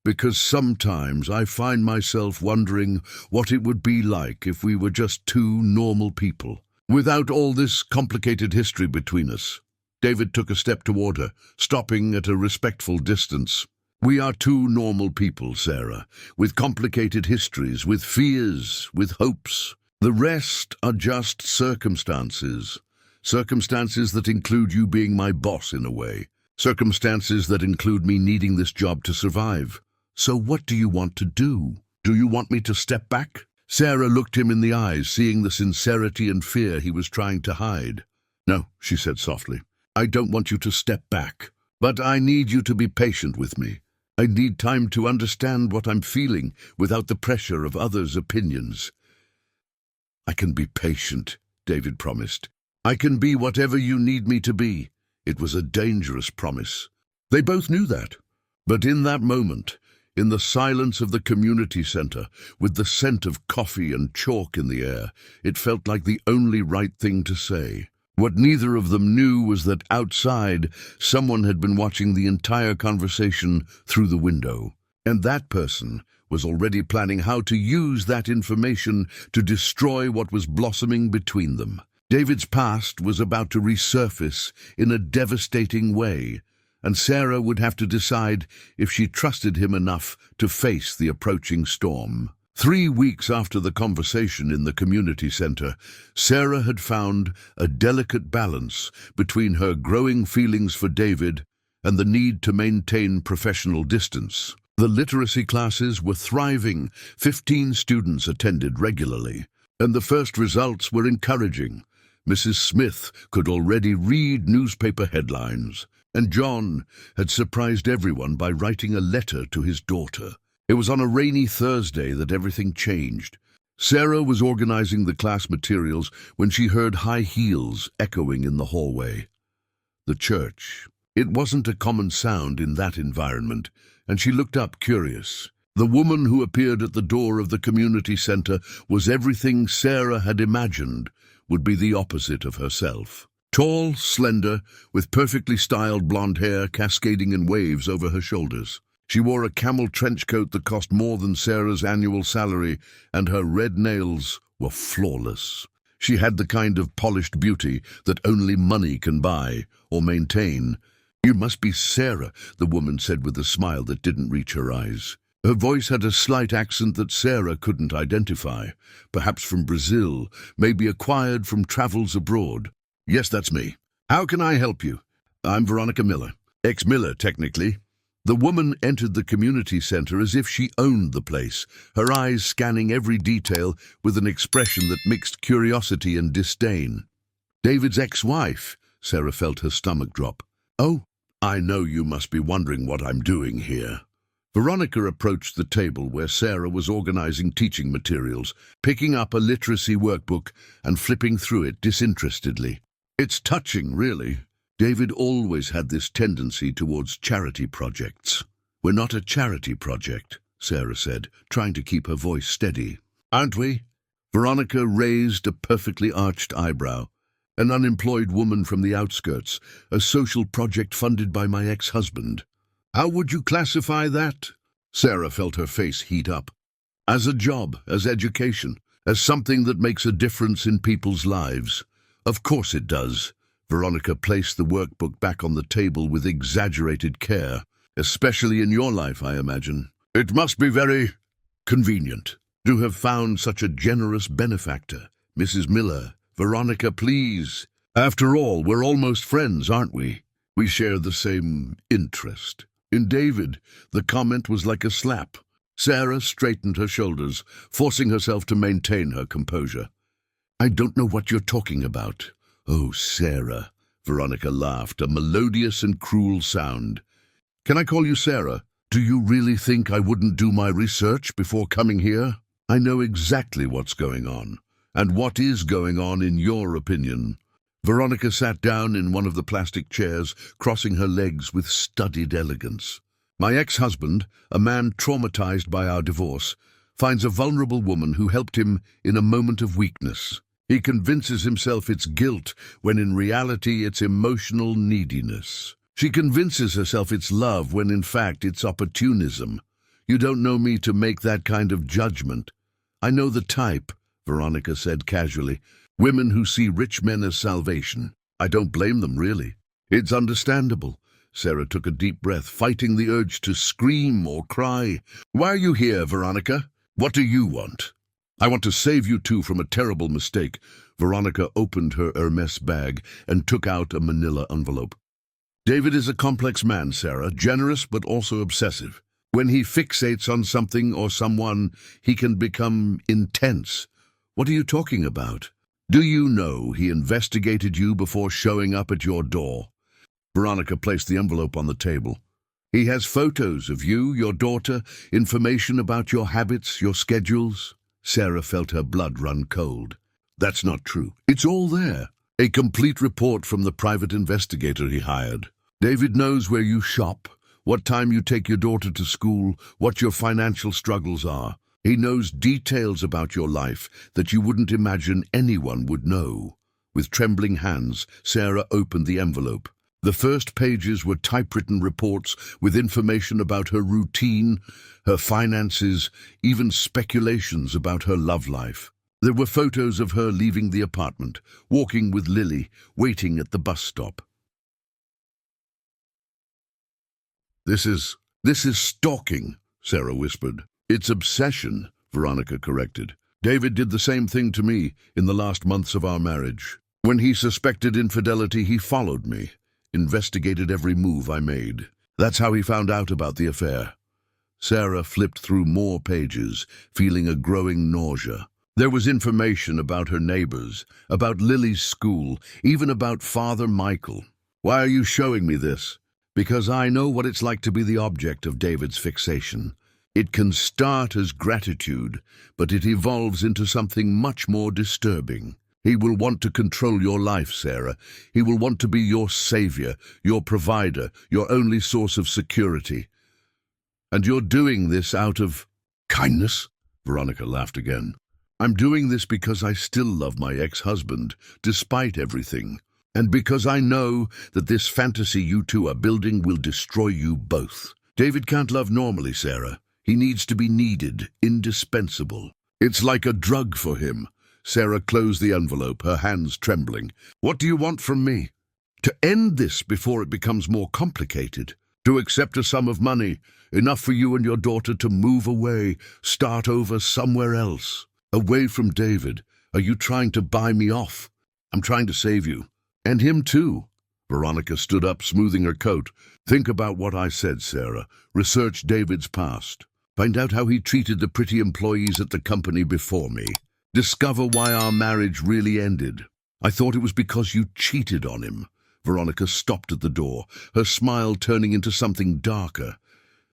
Because sometimes I find myself wondering what it would be like if we were just two normal people, without all this complicated history between us. David took a step toward her, stopping at a respectful distance. We are two normal people, Sarah, with complicated histories, with fears, with hopes. The rest are just circumstances. Circumstances that include you being my boss in a way. Circumstances that include me needing this job to survive. So what do you want to do? Do you want me to step back? Sarah looked him in the eyes, seeing the sincerity and fear he was trying to hide. No, she said softly. I don't want you to step back. But I need you to be patient with me. I need time to understand what I'm feeling without the pressure of others' opinions. I can be patient, David promised. I can be whatever you need me to be. It was a dangerous promise. They both knew that. But in that moment, in the silence of the community center, with the scent of coffee and chalk in the air, it felt like the only right thing to say. What neither of them knew was that outside, someone had been watching the entire conversation through the window. And that person was already planning how to use that information to destroy what was blossoming between them. David's past was about to resurface in a devastating way, and Sarah would have to decide if she trusted him enough to face the approaching storm. 3 weeks after the conversation in the community center, Sarah had found a delicate balance between her growing feelings for David and the need to maintain professional distance. The literacy classes were thriving. 15 students attended regularly, and the first results were encouraging. Mrs. Smith could already read newspaper headlines, and John had surprised everyone by writing a letter to his daughter. It was on a rainy Thursday that everything changed. Sarah was organizing the class materials when she heard high heels echoing in the hallway. The church. It wasn't a common sound in that environment, and she looked up curious. The woman who appeared at the door of the community center was everything Sarah had imagined would be the opposite of herself. Tall, slender, with perfectly styled blonde hair cascading in waves over her shoulders. She wore a camel trench coat that cost more than Sarah's annual salary, and her red nails were flawless. She had the kind of polished beauty that only money can buy or maintain. "You must be Sarah," the woman said with a smile that didn't reach her eyes. Her voice had a slight accent that Sarah couldn't identify, perhaps from Brazil, maybe acquired from travels abroad. "Yes, that's me. How can I help you?" "I'm Veronica Miller. Ex-Miller, technically." The woman entered the community center as if she owned the place, her eyes scanning every detail with an expression that mixed curiosity and disdain. "David's ex-wife," Sarah felt her stomach drop. "Oh, I know you must be wondering what I'm doing here." Veronica approached the table where Sarah was organizing teaching materials, picking up a literacy workbook and flipping through it disinterestedly. "It's touching, really. David always had this tendency towards charity projects." "We're not a charity project," Sarah said, trying to keep her voice steady. "Aren't we?" Veronica raised a perfectly arched eyebrow. "An unemployed woman from the outskirts, a social project funded by my ex-husband." "How would you classify that?" Sarah felt her face heat up. "As a job, as education, as something that makes a difference in people's lives." "Of course it does." Veronica placed the workbook back on the table with exaggerated care. "Especially in your life, I imagine. It must be very convenient to have found such a generous benefactor. Mrs. Miller, Veronica, please. After all, we're almost friends, aren't we? We share the same interest." In David, the comment was like a slap. Sarah straightened her shoulders, forcing herself to maintain her composure. "I don't know what you're talking about." "Oh, Sarah," Veronica laughed, a melodious and cruel sound. "Can I call you Sarah? Do you really think I wouldn't do my research before coming here? I know exactly what's going on, and what is going on in your opinion." Veronica sat down in one of the plastic chairs, crossing her legs with studied elegance. "My ex-husband, a man traumatized by our divorce, finds a vulnerable woman who helped him in a moment of weakness. He convinces himself it's guilt, when in reality it's emotional neediness. She convinces herself it's love, when in fact it's opportunism. You don't know me to make that kind of judgment." "I know the type," Veronica said casually. "Women who see rich men as salvation. I don't blame them, really. It's understandable." Sarah took a deep breath, fighting the urge to scream or cry. "Why are you here, Veronica? What do you want?" "I want to save you two from a terrible mistake." Veronica opened her Hermes bag and took out a manila envelope. "David is a complex man, Sarah, generous but also obsessive. When he fixates on something or someone, he can become intense." "What are you talking about?" "Do you know he investigated you before showing up at your door?" Veronica placed the envelope on the table. "He has photos of you, your daughter, information about your habits, your schedules." Sarah felt her blood run cold. "That's not true. It's all there. A complete report from the private investigator he hired. David knows where you shop, what time you take your daughter to school, what your financial struggles are. He knows details about your life that you wouldn't imagine anyone would know." With trembling hands, Sarah opened the envelope. The first pages were typewritten reports with information about her routine, her finances, even speculations about her love life. There were photos of her leaving the apartment, walking with Lily, waiting at the bus stop. This is stalking," Sarah whispered. "It's obsession," Veronica corrected. "David did the same thing to me in the last months of our marriage. When he suspected infidelity, he followed me, investigated every move I made. That's how he found out about the affair." Sarah flipped through more pages, feeling a growing nausea. There was information about her neighbors, about Lily's school, even about Father Michael. "Why are you showing me this?" "Because I know what it's like to be the object of David's fixation. It can start as gratitude, but it evolves into something much more disturbing. He will want to control your life, Sarah. He will want to be your savior, your provider, your only source of security. And you're doing this out of kindness?" Veronica laughed again. "I'm doing this because I still love my ex-husband, despite everything. And because I know that this fantasy you two are building will destroy you both. David can't love normally, Sarah. He needs to be needed, indispensable. It's like a drug for him. Sarah closed the envelope, her hands trembling. What do you want from me? To end this before it becomes more complicated. To accept a sum of money, enough for you and your daughter to move away, start over somewhere else. Away from David. Are you trying to buy me off? I'm trying to save you. And him too. Veronica stood up, smoothing her coat. Think about what I said, Sarah. Research David's past. Find out how he treated the pretty employees at the company before me. Discover why our marriage really ended. I thought it was because you cheated on him. Veronica stopped at the door, her smile turning into something darker.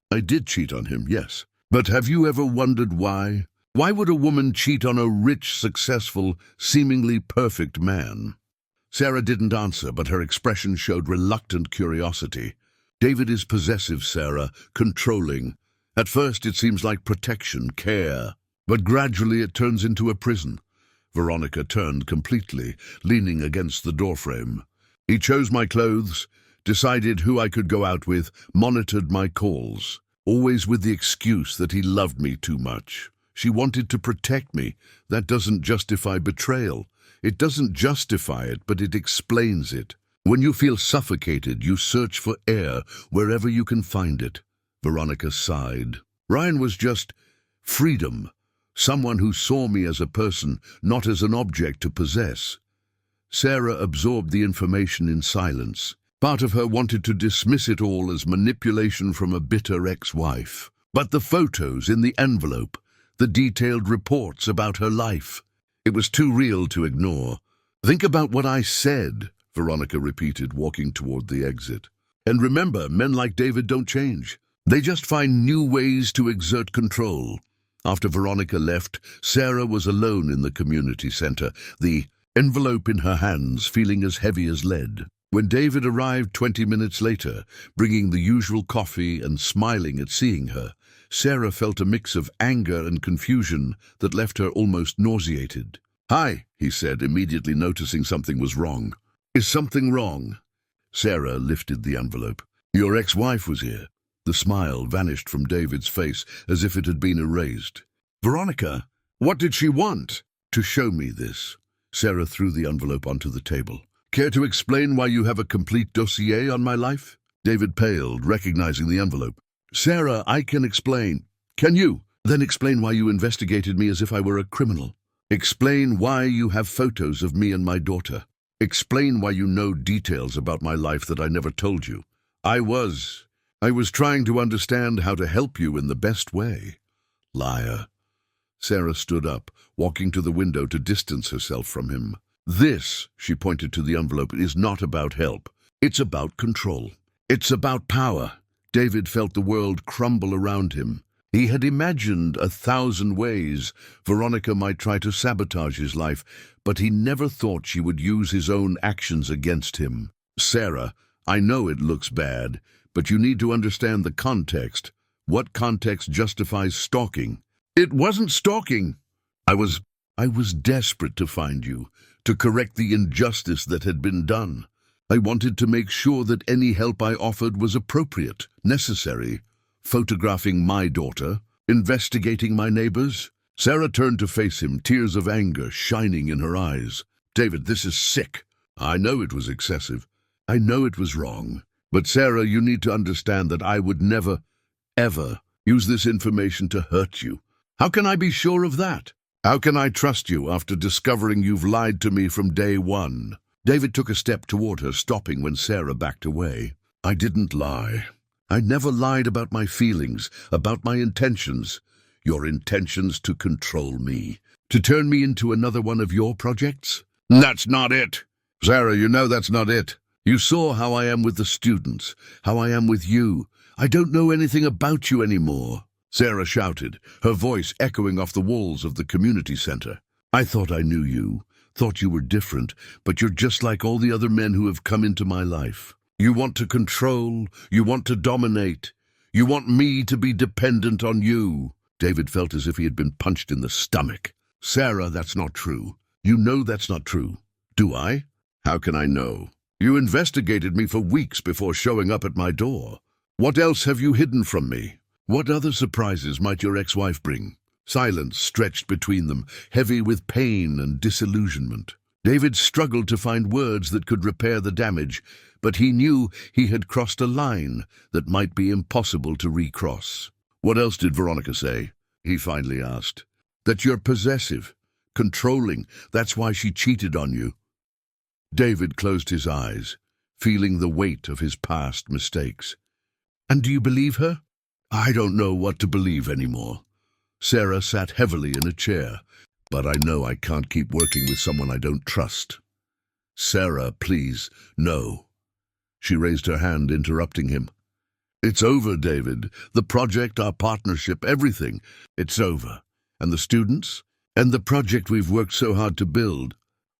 I did cheat on him, yes. But have you ever wondered why? Why would a woman cheat on a rich, successful, seemingly perfect man? Sarah didn't answer, but her expression showed reluctant curiosity. David is possessive, Sarah, controlling. At first it seems like protection, care, but gradually it turns into a prison. Veronica turned completely, leaning against the doorframe. He chose my clothes, decided who I could go out with, monitored my calls, always with the excuse that he loved me too much. She wanted to protect me. That doesn't justify betrayal. It doesn't justify it, but it explains it. When you feel suffocated, you search for air wherever you can find it. Veronica sighed. Ryan was just freedom. Someone who saw me as a person, not as an object to possess. Sarah absorbed the information in silence. Part of her wanted to dismiss it all as manipulation from a bitter ex-wife. But the photos in the envelope, the detailed reports about her life, it was too real to ignore. Think about what I said, Veronica repeated, walking toward the exit. And remember, men like David don't change. They just find new ways to exert control. After Veronica left, Sarah was alone in the community center, the envelope in her hands, feeling as heavy as lead. When David arrived 20 minutes later, bringing the usual coffee and smiling at seeing her, Sarah felt a mix of anger and confusion that left her almost nauseated. "Hi," he said, immediately noticing something was wrong. "Is something wrong?" Sarah lifted the envelope. "Your ex-wife was here." The smile vanished from David's face as if it had been erased. "Veronica, what did she want?" "To show me this." Sarah threw the envelope onto the table. "Care to explain why you have a complete dossier on my life?" David paled, recognizing the envelope. "Sarah, I can explain." "Can you? Then explain why you investigated me as if I were a criminal. Explain why you have photos of me and my daughter. Explain why you know details about my life that I never told you. I was trying to understand how to help you in the best way." Liar. Sarah stood up, walking to the window to distance herself from him. "This," she pointed to the envelope, "is not about help. It's about control. It's about power." David felt the world crumble around him. He had imagined 1,000 ways Veronica might try to sabotage his life, but he never thought she would use his own actions against him. "Sarah, I know it looks bad, but you need to understand the context. What context justifies stalking?" "It wasn't stalking. I was desperate to find you, to correct the injustice that had been done. I wanted to make sure that any help I offered was appropriate, necessary. Photographing my daughter, investigating my neighbors." Sarah turned to face him, tears of anger shining in her eyes. "David, this is sick. I know it was excessive. I know it was wrong. But Sarah, you need to understand that I would never, ever use this information to hurt you. How can I be sure of that? How can I trust you after discovering you've lied to me from day one?" David took a step toward her, stopping when Sarah backed away. "I didn't lie. I never lied about my feelings, about my intentions. Your intentions to control me, to turn me into another one of your projects? That's not it. Sarah, you know that's not it. You saw how I am with the students, how I am with you. I don't know anything about you anymore." Sarah shouted, her voice echoing off the walls of the community center. "I thought I knew you, thought you were different, but you're just like all the other men who have come into my life. You want to control, you want to dominate, you want me to be dependent on you." David felt as if he had been punched in the stomach. "Sarah, that's not true. You know that's not true." "Do I? How can I know?" You investigated me for weeks before showing up at my door. What else have you hidden from me? What other surprises might your ex-wife bring? Silence stretched between them, heavy with pain and disillusionment. David struggled to find words that could repair the damage, but he knew he had crossed a line that might be impossible to recross. What else did Veronica say? He finally asked. That you're possessive, controlling, that's why she cheated on you. David closed his eyes, feeling the weight of his past mistakes. And do you believe her? I don't know what to believe anymore. Sarah sat heavily in a chair. But I know I can't keep working with someone I don't trust. Sarah, please, no. She raised her hand, interrupting him. It's over, David. The project, our partnership, everything. It's over. And the students? And the project we've worked so hard to build.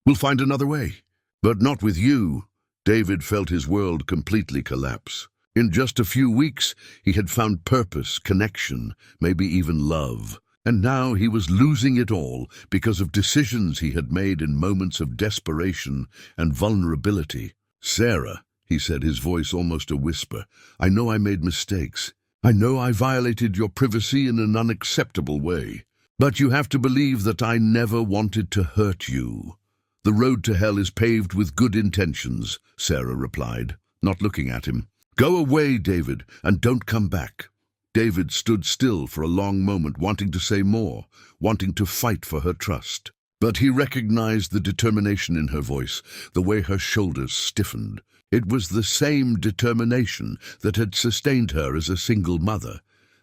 We'll find another way. But not with you. David felt his world completely collapse. In just a few weeks, he had found purpose, connection, maybe even love. And now he was losing it all because of decisions he had made in moments of desperation and vulnerability. Sarah, he said, his voice almost a whisper, I know I made mistakes. I know I violated your privacy in an unacceptable way. But you have to believe that I never wanted to hurt you. The road to hell is paved with good intentions, Sarah replied, not looking at him. Go away, David, and don't come back. David stood still for a long moment, wanting to say more, wanting to fight for her trust. But he recognized the determination in her voice, the way her shoulders stiffened. It was the same determination that had sustained her as a single mother,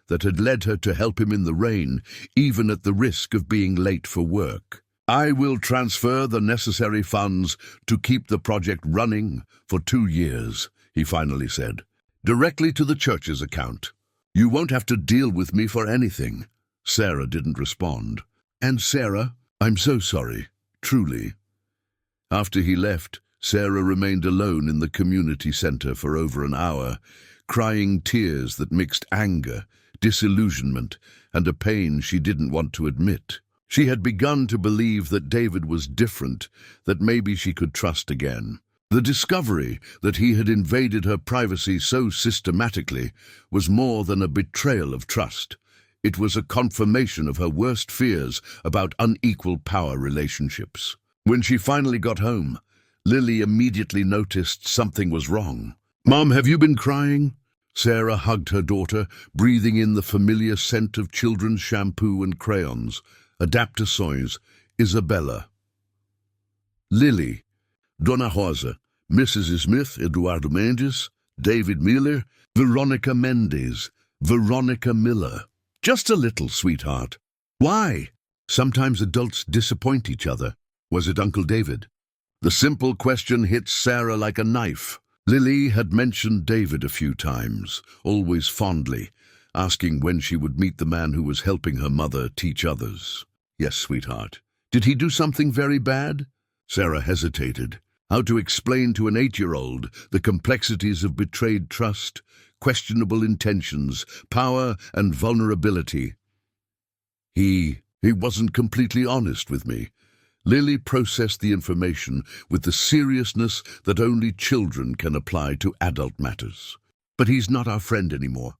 that had led her to help him in the rain, even at the risk of being late for work. I will transfer the necessary funds to keep the project running for 2 years, he finally said, directly to the church's account. You won't have to deal with me for anything. Sarah didn't respond. And Sarah, I'm so sorry, truly. After he left, Sarah remained alone in the community center for over an hour, crying tears that mixed anger, disillusionment, and a pain she didn't want to admit. She had begun to believe that David was different, that maybe she could trust again. The discovery that he had invaded her privacy so systematically was more than a betrayal of trust. It was a confirmation of her worst fears about unequal power relationships. When she finally got home, Lily immediately noticed something was wrong. Mom, have you been crying? Sarah hugged her daughter, breathing in the familiar scent of children's shampoo and crayons. Adaptações, Isabella. Lily, Dona Rosa, Mrs. Smith, Eduardo Mendes, David Miller, Veronica Mendes, Veronica Miller. Just a little, sweetheart. Why? Sometimes adults disappoint each other. Was it Uncle David? The simple question hit Sarah like a knife. Lily had mentioned David a few times, always fondly, asking when she would meet the man who was helping her mother teach others. Yes, sweetheart. Did he do something very bad? Sarah hesitated. How to explain to an 8-year-old the complexities of betrayed trust, questionable intentions, power and vulnerability. He wasn't completely honest with me. Lily processed the information with the seriousness that only children can apply to adult matters. But he's not our friend anymore.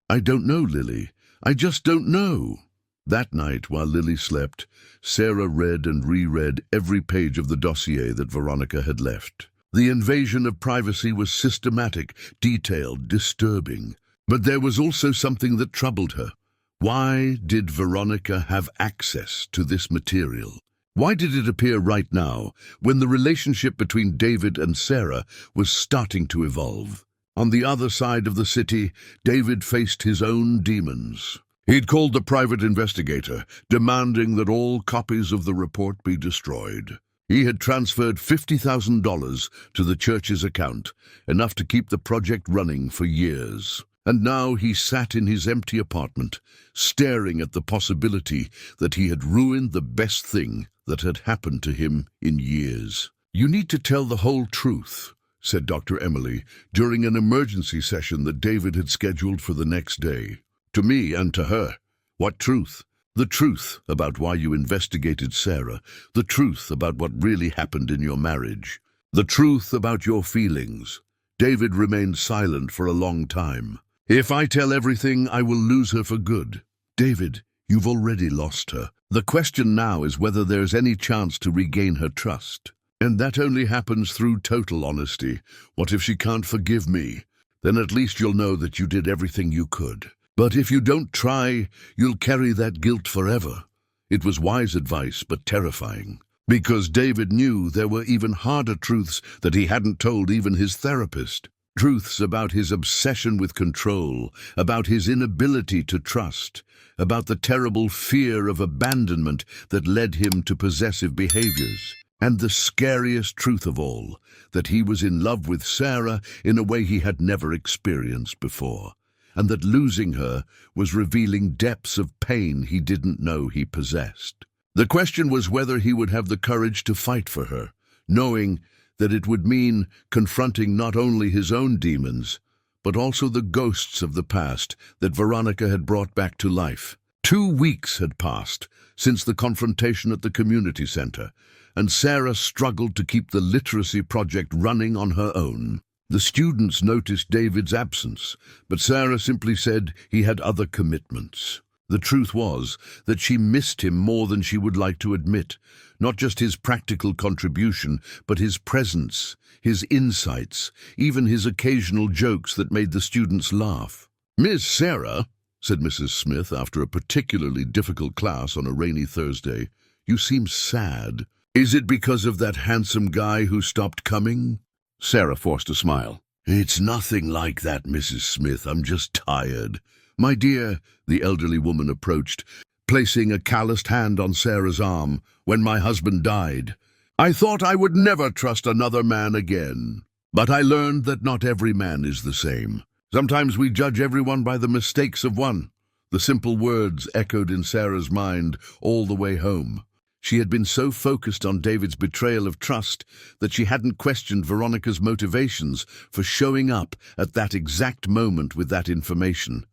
I don't know, Lily. I just don't know. That night, while Lily slept, Sarah read and reread every page of the dossier that Veronica had left. The invasion of privacy was systematic, detailed, disturbing. But there was also something that troubled her. Why did Veronica have access to this material? Why did it appear right now, when the relationship between David and Sarah was starting to evolve? On the other side of the city, David faced his own demons. He'd called the private investigator, demanding that all copies of the report be destroyed. He had transferred $50,000 to the church's account, enough to keep the project running for years. And now he sat in his empty apartment, staring at the possibility that he had ruined the best thing that had happened to him in years. You need to tell the whole truth, said Dr. Emily, during an emergency session that David had scheduled for the next day. To me and to her. What truth? The truth about why you investigated Sarah. The truth about what really happened in your marriage. The truth about your feelings. David remained silent for a long time. If I tell everything, I will lose her for good. David, you've already lost her. The question now is whether there's any chance to regain her trust. And that only happens through total honesty. What if she can't forgive me? Then at least you'll know that you did everything you could. But if you don't try, you'll carry that guilt forever. It was wise advice, but terrifying. Because David knew there were even harder truths that he hadn't told even his therapist. Truths about his obsession with control, about his inability to trust, about the terrible fear of abandonment that led him to possessive behaviors. And the scariest truth of all, that he was in love with Sarah in a way he had never experienced before, and that losing her was revealing depths of pain he didn't know he possessed. The question was whether he would have the courage to fight for her, knowing that it would mean confronting not only his own demons, but also the ghosts of the past that Veronica had brought back to life. 2 weeks had passed since the confrontation at the community center, and Sarah struggled to keep the literacy project running on her own. The students noticed David's absence, but Sarah simply said he had other commitments. The truth was that she missed him more than she would like to admit, not just his practical contribution, but his presence, his insights, even his occasional jokes that made the students laugh. "Miss Sarah," said Mrs. Smith after a particularly difficult class on a rainy Thursday, "you seem sad. Is it because of that handsome guy who stopped coming?" Sarah forced a smile. "It's nothing like that, Mrs. Smith. I'm just tired." "My dear," the elderly woman approached, placing a calloused hand on Sarah's arm, "when my husband died, I thought I would never trust another man again. But I learned that not every man is the same. Sometimes we judge everyone by the mistakes of one." The simple words echoed in Sarah's mind all the way home. She had been so focused on David's betrayal of trust that she hadn't questioned Veronica's motivations for showing up at that exact moment with that information.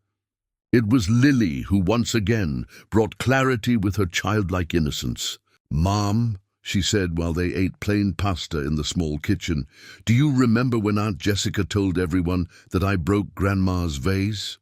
It was Lily who once again brought clarity with her childlike innocence. "Mom," she said while they ate plain pasta in the small kitchen, "do you remember when Aunt Jessica told everyone that I broke Grandma's vase?"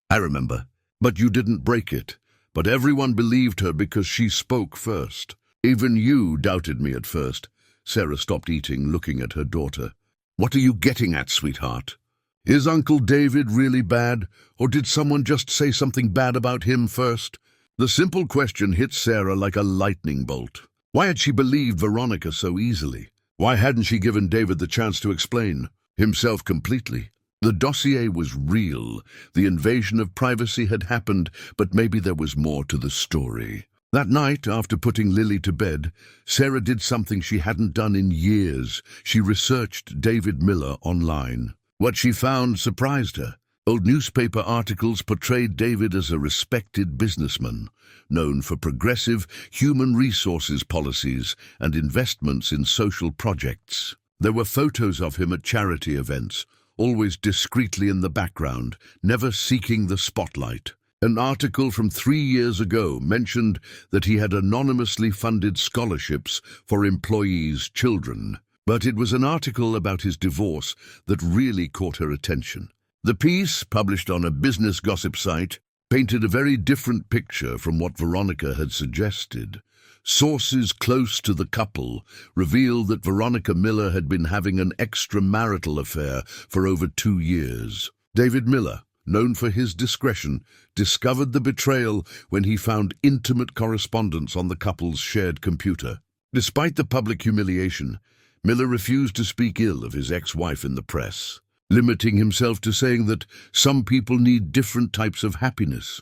"I remember. But you didn't break it. But everyone believed her because she spoke first. Even you doubted me at first." Sarah stopped eating, looking at her daughter. "What are you getting at, sweetheart? Is Uncle David really bad, or did someone just say something bad about him first?" The simple question hit Sarah like a lightning bolt. Why had she believed Veronica so easily? Why hadn't she given David the chance to explain himself completely? The dossier was real. The invasion of privacy had happened, but maybe there was more to the story. That night, after putting Lily to bed, Sarah did something she hadn't done in years. She researched David Miller online. What she found surprised her. Old newspaper articles portrayed David as a respected businessman, known for progressive human resources policies and investments in social projects. There were photos of him at charity events, always discreetly in the background, never seeking the spotlight. An article from 3 years ago mentioned that he had anonymously funded scholarships for employees' children. But it was an article about his divorce that really caught her attention. The piece, published on a business gossip site, painted a very different picture from what Veronica had suggested. Sources close to the couple revealed that Veronica Miller had been having an extramarital affair for over 2 years. David Miller, known for his discretion, discovered the betrayal when he found intimate correspondence on the couple's shared computer. Despite the public humiliation, Miller refused to speak ill of his ex-wife in the press, limiting himself to saying that some people need different types of happiness.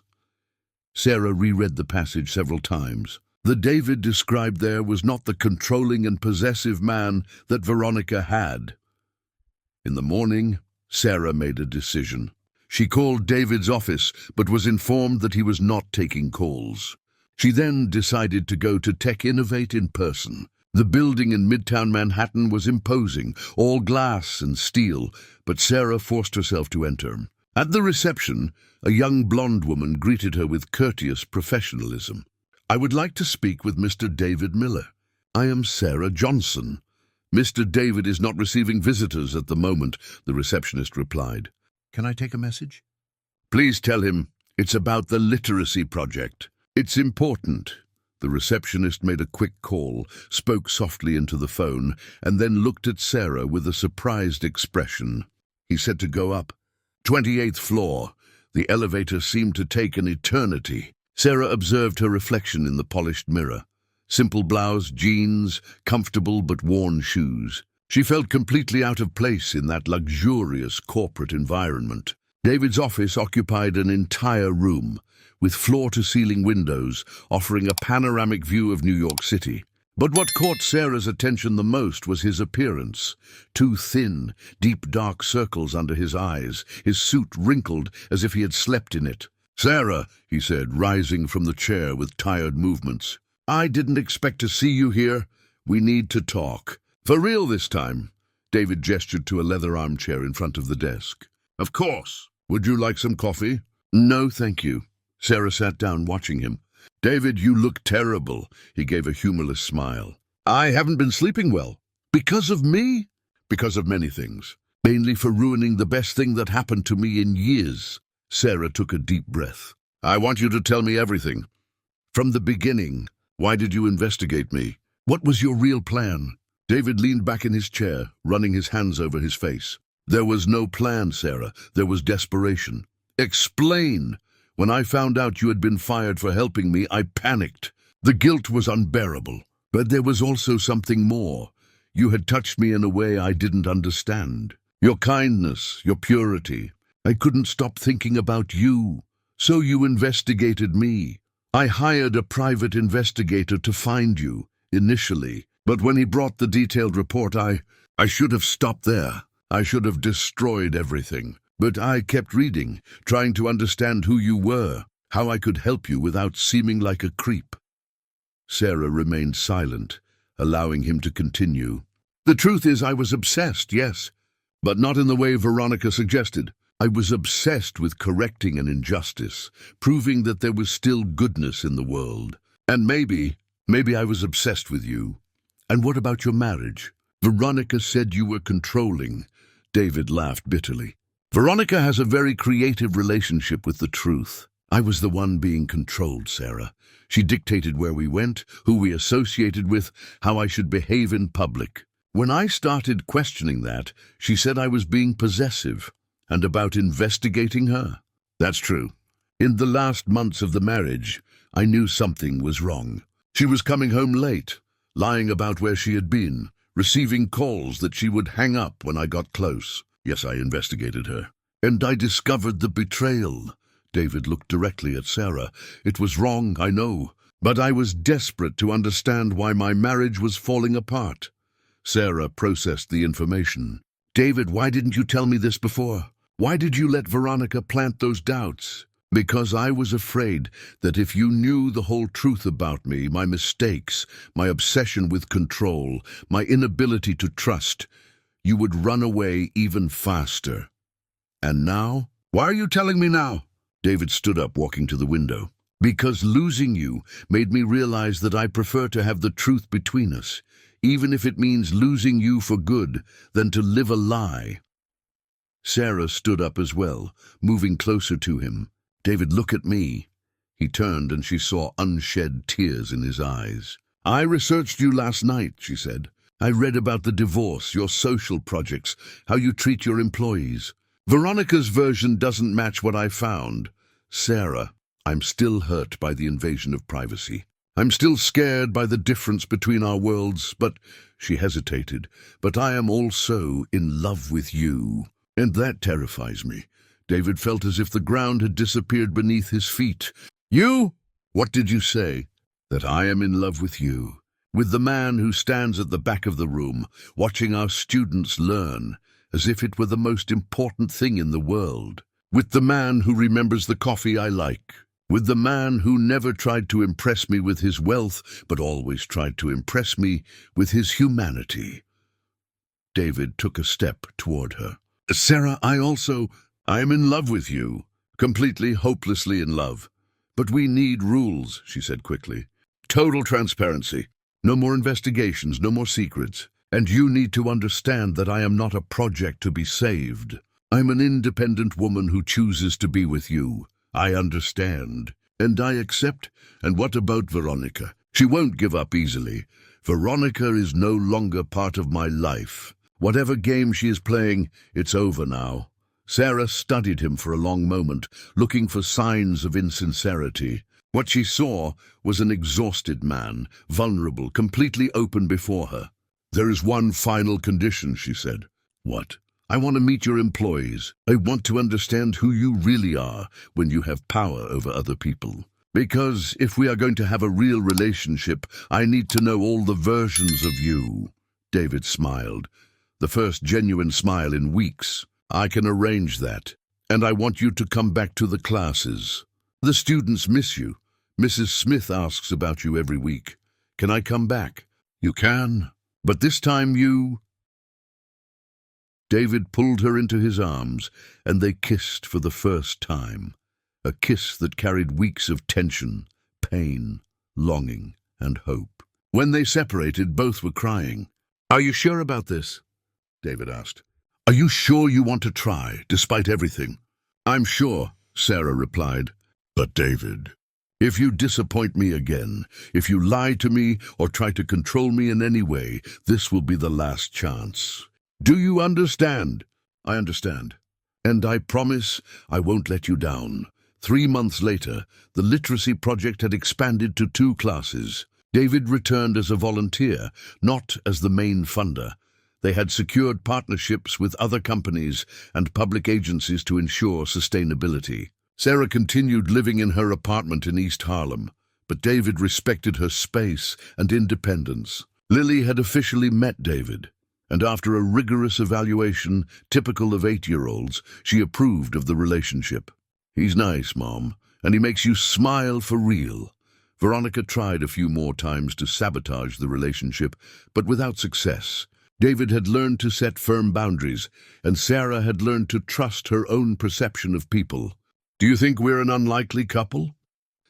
Sarah reread the passage several times. The David described there was not the controlling and possessive man that Veronica had. In the morning, Sarah made a decision. She called David's office, but was informed that he was not taking calls. She then decided to go to Tech Innovate in person. The building in Midtown Manhattan was imposing, all glass and steel, but Sarah forced herself to enter. At the reception, a young blonde woman greeted her with courteous professionalism. "I would like to speak with Mr. David Miller. I am Sarah Johnson." Mr. David is not receiving visitors at the moment, the receptionist replied. Can I take a message? Please tell him it's about the literacy project. It's important. The receptionist made a quick call, spoke softly into the phone, and then looked at Sarah with a surprised expression. He said to go up. 28th floor. The elevator seemed to take an eternity. Sarah observed her reflection in the polished mirror. Simple blouse, jeans, comfortable but worn shoes. She felt completely out of place in that luxurious corporate environment. David's office occupied an entire room, with floor-to-ceiling windows offering a panoramic view of New York City. But what caught Sarah's attention the most was his appearance. Too thin, deep dark circles under his eyes, his suit wrinkled as if he had slept in it. "Sarah," he said, rising from the chair with tired movements, "I didn't expect to see you here. We need to talk. For real this time." David gestured to a leather armchair in front of the desk. "Of course. Would you like some coffee?" "No, thank you." Sarah sat down, watching him. "David, you look terrible." He gave a humorless smile. "I haven't been sleeping well." "Because of me?" "Because of many things. Mainly for ruining the best thing that happened to me in years." Sarah took a deep breath. "I want you to tell me everything. From the beginning. Why did you investigate me? What was your real plan?" David leaned back in his chair, running his hands over his face. "There was no plan, Sarah. There was desperation." "Explain." "When I found out you had been fired for helping me, I panicked. The guilt was unbearable. But there was also something more. You had touched me in a way I didn't understand. Your kindness, your purity. I couldn't stop thinking about you. So you investigated me. I hired a private investigator to find you, initially. But when he brought the detailed report, I should have stopped there. I should have destroyed everything. But I kept reading, trying to understand who you were, how I could help you without seeming like a creep." Sarah remained silent, allowing him to continue. "The truth is I was obsessed, yes, but not in the way Veronica suggested. I was obsessed with correcting an injustice, proving that there was still goodness in the world. And maybe I was obsessed with you. And what about your marriage? Veronica said you were controlling." David laughed bitterly. "Veronica has a very creative relationship with the truth. I was the one being controlled, Sarah. She dictated where we went, who we associated with, how I should behave in public. When I started questioning that, she said I was being possessive, and about investigating her. That's true. In the last months of the marriage, I knew something was wrong. She was coming home late, lying about where she had been, receiving calls that she would hang up when I got close. Yes, I investigated her. And I discovered the betrayal." David looked directly at Sarah. "It was wrong, I know, but I was desperate to understand why my marriage was falling apart." Sarah processed the information. "David, why didn't you tell me this before? Why did you let Veronica plant those doubts?" "Because I was afraid that if you knew the whole truth about me, my mistakes, my obsession with control, my inability to trust, you would run away even faster. And now?" "Why are you telling me now?" David stood up, walking to the window. "Because losing you made me realize that I prefer to have the truth between us, even if it means losing you for good, than to live a lie." Sarah stood up as well, moving closer to him. "David, look at me." He turned and she saw unshed tears in his eyes. "I researched you last night," she said. "I read about the divorce, your social projects, how you treat your employees. Veronica's version doesn't match what I found. Sarah, I'm still hurt by the invasion of privacy. I'm still scared by the difference between our worlds, but," she hesitated, "but I am also in love with you. And that terrifies me." David felt as if the ground had disappeared beneath his feet. "You? What did you say?" "That I am in love with you. With the man who stands at the back of the room, watching our students learn, as if it were the most important thing in the world. With the man who remembers the coffee I like. With the man who never tried to impress me with his wealth, but always tried to impress me with his humanity." David took a step toward her. "Sarah, I am in love with you. Completely, hopelessly in love. But we need rules," she said quickly. "Total transparency. No more investigations, no more secrets. And you need to understand that I am not a project to be saved. I'm an independent woman who chooses to be with you. I understand. And I accept. And what about Veronica? She won't give up easily. Veronica is no longer part of my life. Whatever game she is playing, it's over now. Sarah studied him for a long moment, looking for signs of insincerity. What she saw was an exhausted man, vulnerable, completely open before her. There is one final condition, she said. What? I want to meet your employees. I want to understand who you really are when you have power over other people. Because if we are going to have a real relationship, I need to know all the versions of you. David smiled, the first genuine smile in weeks. I can arrange that. And I want you to come back to the classes. The students miss you. Mrs. Smith asks about you every week. Can I come back? You can. But this time you... David pulled her into his arms, and they kissed for the first time. A kiss that carried weeks of tension, pain, longing, and hope. When they separated, both were crying. Are you sure about this? David asked. Are you sure you want to try, despite everything? I'm sure, Sarah replied. But David, if you disappoint me again, if you lie to me or try to control me in any way, this will be the last chance. Do you understand? I understand. And I promise I won't let you down. 3 months later, the literacy project had expanded to 2 classes. David returned as a volunteer, not as the main funder. They had secured partnerships with other companies and public agencies to ensure sustainability. Sarah continued living in her apartment in East Harlem, but David respected her space and independence. Lily had officially met David, and after a rigorous evaluation, typical of 8-year-olds, she approved of the relationship. He's nice, Mom, and he makes you smile for real. Veronica tried a few more times to sabotage the relationship, but without success. David had learned to set firm boundaries, and Sarah had learned to trust her own perception of people. Do you think we're an unlikely couple?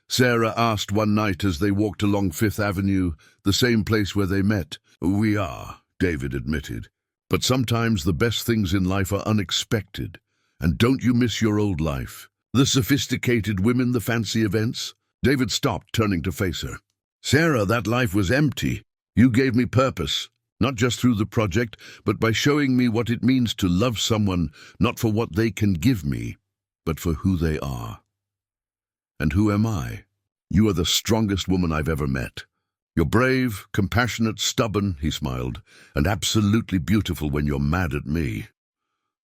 Sarah asked one night as they walked along Fifth Avenue, the same place where they met. We are, David admitted. But sometimes the best things in life are unexpected. And don't you miss your old life? The sophisticated women, the fancy events? David stopped, turning to face her. Sarah, that life was empty. You gave me purpose. Not just through the project, but by showing me what it means to love someone, not for what they can give me, but for who they are. And who am I? You are the strongest woman I've ever met. You're brave, compassionate, stubborn, he smiled, and absolutely beautiful when you're mad at me.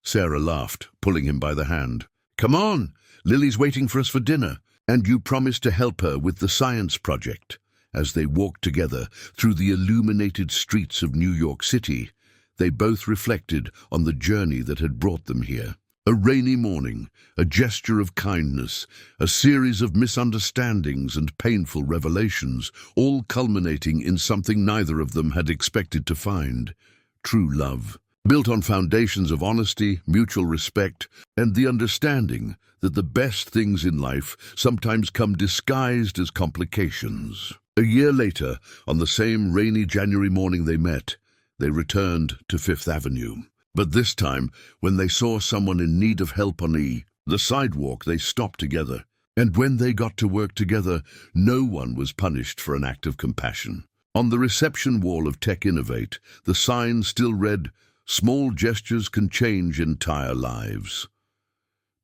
Sarah laughed, pulling him by the hand. Come on, Lily's waiting for us for dinner, and you promised to help her with the science project. As they walked together through the illuminated streets of New York City, they both reflected on the journey that had brought them here. A rainy morning, a gesture of kindness, a series of misunderstandings and painful revelations, all culminating in something neither of them had expected to find: true love, built on foundations of honesty, mutual respect, and the understanding that the best things in life sometimes come disguised as complications. A year later, on the same rainy January morning they met, they returned to Fifth Avenue. But this time, when they saw someone in need of help on the sidewalk, they stopped together. And when they got to work together, no one was punished for an act of compassion. On the reception wall of Tech Innovate, the sign still read, "Small gestures can change entire lives."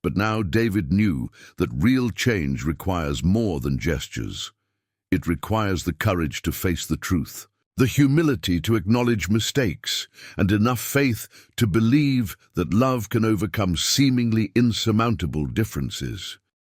But now David knew that real change requires more than gestures. It requires the courage to face the truth, the humility to acknowledge mistakes, and enough faith to believe that love can overcome seemingly insurmountable differences.